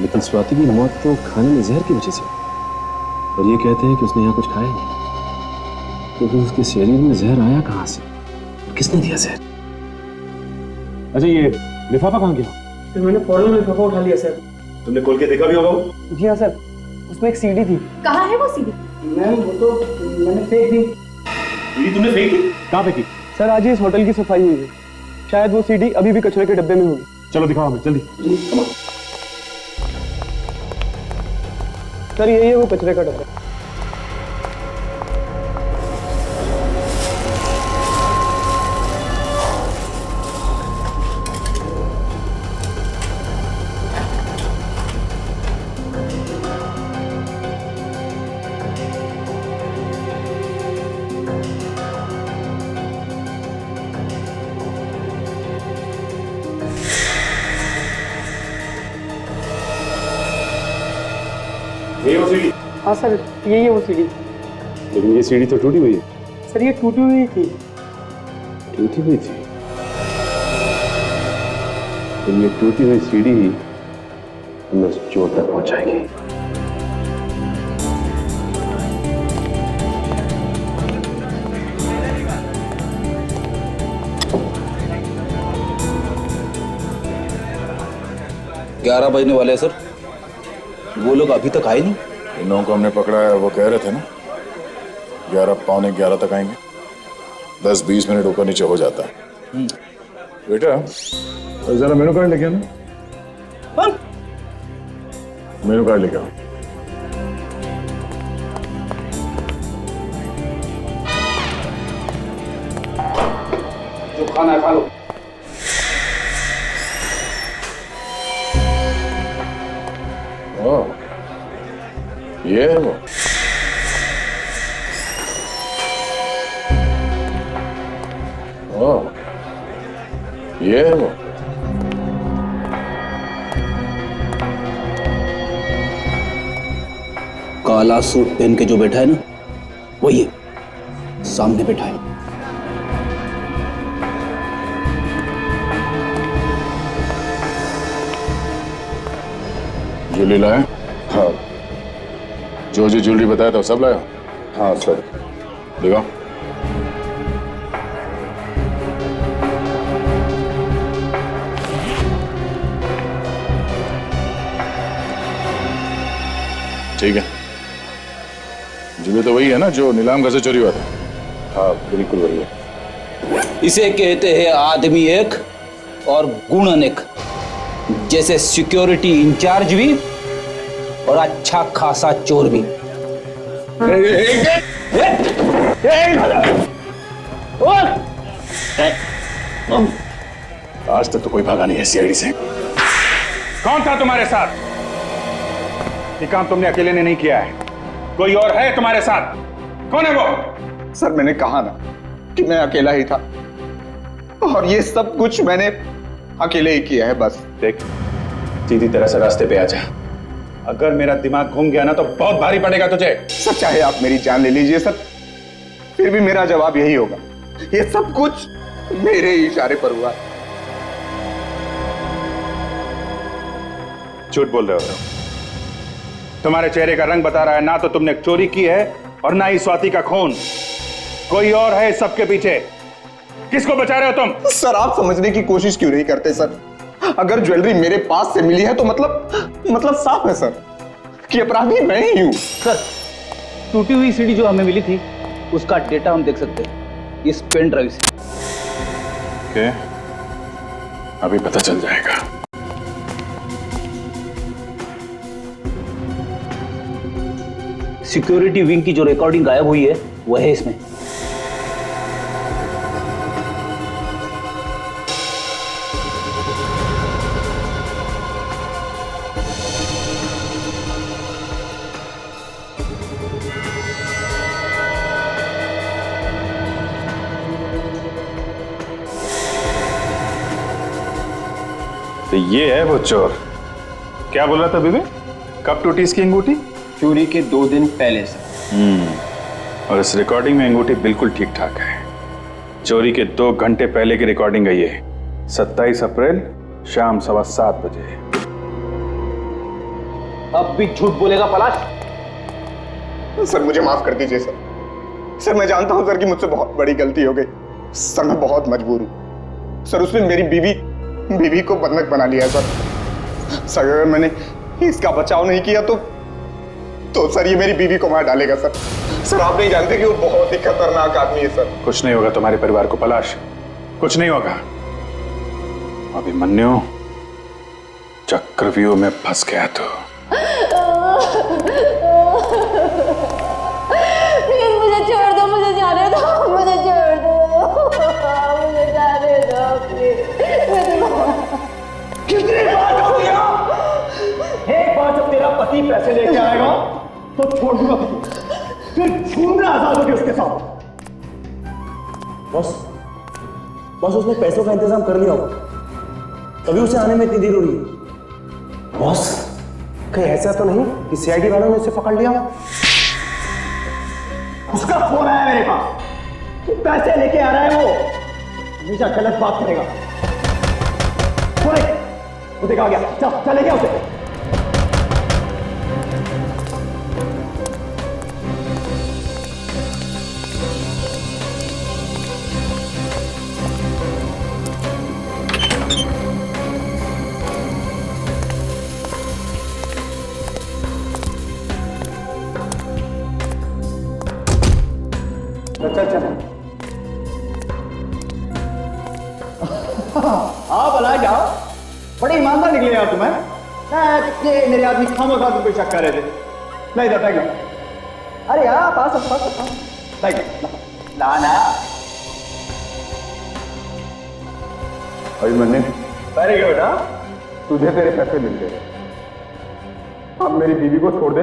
लेकिन स्वाति की मौत तो खाने में जहर की वजह से, और ये कहते हैं कि उसने यहाँ कुछ खाया नहीं। तो फिर उसके शरीर में जहर आया कहाँ से? किसने दिया जहर? अच्छा, ये लिफाफा कहाँ गया? फिर मैंने फौरन लिफाफा उठा लिया सर। तुमने खोल के देखा भी होगा? जी हाँ सर, उसमें एक सीडी थी। कहाँ है वो सीडी? मैम वो तो मैंने फेंक दी। सीडी तुमने फेंक दी? कहाँ फेंकी? सर आज ही इस होटल की सफाई हुई है, शायद वो सीडी अभी भी कचरे के डब्बे में होगी। चलो दिखाओ हमें जल्दी। सर यही है वो कचरे का डब्बा। हाँ सर, यही है वो सीढ़ी। लेकिन ये सीढ़ी तो टूटी हुई है। सर ये टूटी हुई थी। टूटी हुई थी? तो ये टूटी हुई सीढ़ी ही हमें उस चोर तक पहुंचाएगी। ग्यारह बजने वाले हैं सर, वो लोग अभी तक आए नहीं। इन लोगों को हमने पकड़ा है, वो कह रहे थे ना 11 पौने 11 तक आएंगे। 10-20 मिनट ऊपर नीचे हो जाता है। बेटा जरा मेनू कार्ड लेके आना। मेनू कार्ड लेके आओ। जो खाना है खा लो। ये है वो। ये है वो। काला सूट पहन के जो बैठा है ना, वही है, सामने बैठा है। ज्वेलरी लाए? हाँ। जो ज्वेलरी बताया था सब लाया? हाँ सर। दिखाओ। ठीक है। ज्वेलरी तो वही है ना जो नीलाम घर से चोरी हुआ था? हाँ बिल्कुल वही है। इसे कहते हैं आदमी एक और गुण अनेक। जैसे सिक्योरिटी इंचार्ज भी और अच्छा खासा चोर भी। आज तक तो कोई भागा नहीं है सीआईडी से। कौन था तुम्हारे साथ? ये काम तुमने अकेले ने नहीं किया है, कोई और है तुम्हारे साथ? कौन है वो? सर मैंने कहा ना कि मैं अकेला ही था, और ये सब कुछ मैंने अकेले ही किया है बस। देख सीधी तरह से रास्ते पे आ जा, अगर मेरा दिमाग घूम गया ना तो बहुत भारी पड़ेगा तुझे। सर चाहे आप मेरी जान ले लीजिए सर, फिर भी मेरा जवाब यही होगा, ये सब कुछ मेरे ही इशारे पर हुआ। झूठ बोल रहे हो तुम। तुम्हारे चेहरे का रंग बता रहा है, ना तो तुमने चोरी की है और ना ही स्वाति का खून। कोई और है सबके पीछे। किसको बचा रहे हो तुम? सर आप समझने की कोशिश क्यों नहीं करते सर? अगर ज्वेलरी मेरे पास से मिली है तो मतलब साफ है सर कि अपराधी मैं ही हूं। सर टूटी हुई सीढ़ी जो हमें मिली थी उसका डेटा हम देख सकते हैं इस पेन ड्राइव से। ओके, अभी पता चल जाएगा। सिक्योरिटी विंग की जो रिकॉर्डिंग गायब हुई है वो है इसमें। तो ये है वो चोर। क्या बोल रहा था बीबी? कब टूटी इसकी अंगूठी? चोरी के 2 दिन पहले सर। और इस रिकॉर्डिंग में अंगूठी बिल्कुल ठीक ठाक है। चोरी के 2 घंटे पहले की रिकॉर्डिंग है ये। 27 अप्रैल शाम 7:15 बजे। अब भी झूठ बोलेगा पलाश? सर मुझे माफ कर दीजिए सर। सर मैं जानता हूं सर कि मुझसे बहुत बड़ी गलती हो गई। सर मैं बहुत मजबूर हूं सर। उसने मेरी बीवी को बंधक बना लिया है सर। सर अगर मैंने इसका बचाव नहीं किया तो सर ये मेरी बीवी को मार डालेगा सर। सर आप नहीं जानते कि वो बहुत ही खतरनाक आदमी है सर। कुछ नहीं होगा तुम्हारे परिवार को पलाश, कुछ नहीं होगा। अभिमन्यु चक्रव्यूह में फंस गया तो प्लीज मुझे छोड़ दो, मुझे जाने दो, मुझे छोड़ दो, मुझे जाने दो प्लीज। कितनी बात हो गया? एक बार जब तेरा पति पैसे लेके आएगा तो छोड़ दूंगा तुझे, फिर घूमना आजाद होगी उसके साथ। बॉस उसने पैसों का इंतजाम कर लिया होगा, तभी उसे आने में इतनी देर हो रही है। बॉस कहीं ऐसा तो नहीं कि सीआईडी वालों ने उसे पकड़ लिया? उसका फोन आया मेरे पास, पैसे लेके आ रहा है वो, हमेशा गलत बात करेगा। वो देखा गया, चल ले गया उसे। अच्छा हाँ भला जाओ, बड़े ईमानदार निकले यार तुम्हें। ये मेरे आदमी खामोखा तुम पे शक कर रहे थे। नहीं था टाइगर, अरे यार पास टाइगर ना ना। Abhimanyu, very good. हाँ तुझे तेरे पैसे मिल गए, अब मेरी बीवी को छोड़ दे।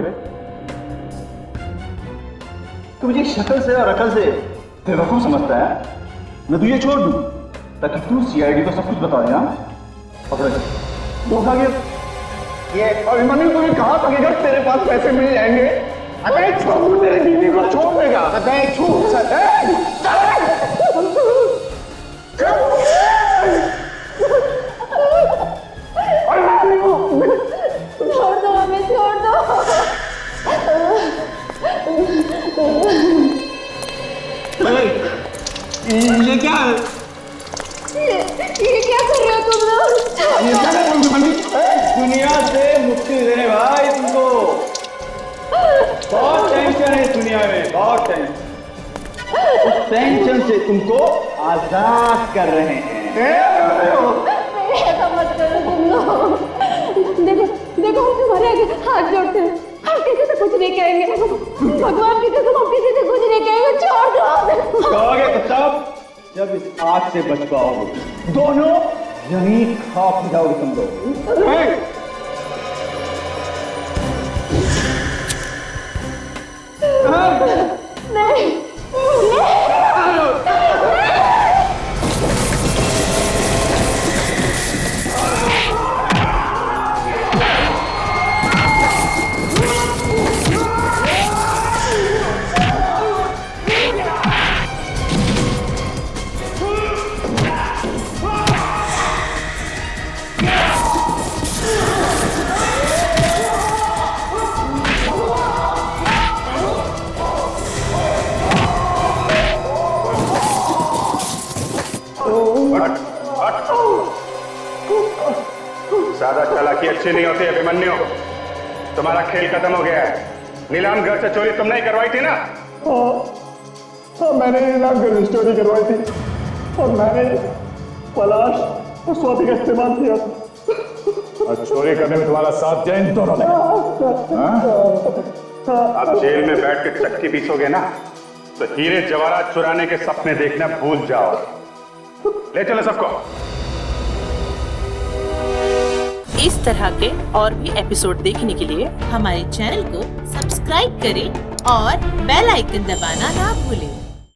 तू मुझे शक्ल से और अकल से बेवकूफ समझता है। मैं तुझे छोड़ दूं ताकि तू सीआईडी को सब कुछ बता देना। पकड़ धोखा ये अभिमन्यु, तुम्हें कहा था कि अगर तेरे पास पैसे मिल जाएंगे अबे छोड़ मेरी बीवी को छोड़ देगा। अबे छोड़ छोड़ दो हमें, छोड़ दो। ये क्या है? ये क्या कर रहे हो तुम लोग? दुनिया से मुक्ति देने भाई तुमको। बहुत टेंशन है इस दुनिया में, बहुत टेंशन। उस टेंशन से तुमको आजाद कर रहे हैं। ऐसा मत करो तुम लोग। देखो देखो, हम तुम्हारे आगे हाथ जोड़ते हैं, हम किसी से कुछ नहीं कहेंगे। भगवान की कसम, हम किसी से कुछ नहीं कहेंगे। छोड़ दो। कहोगे तो तब जब इस आग से बच पाओगे। दोनों यहीं खाक हो जाओगे तुम लोग। नहीं ज्यादा चालाकी अच्छी नहीं होती अभिमन्यु, तुम्हारा खेल खत्म हो गया है। नीलाम घर से चोरी तुमने ही करवाई थी ना? हाँ, मैंने नीलाम घर से चोरी करवाई थी और मैंने पलाश और स्वाति का इस्तेमाल किया था। और चोरी करने में तुम्हारा साथ दिया इन दोनों ने। अब जेल में बैठ के चक्की पीसोगे ना तो हीरे जवाहरात चुराने के सपने देखना भूल जाओ। ले चलो सबको। इस तरह के और भी एपिसोड देखने के लिए हमारे चैनल को सब्सक्राइब करें और बेल आइकन दबाना ना भूलें।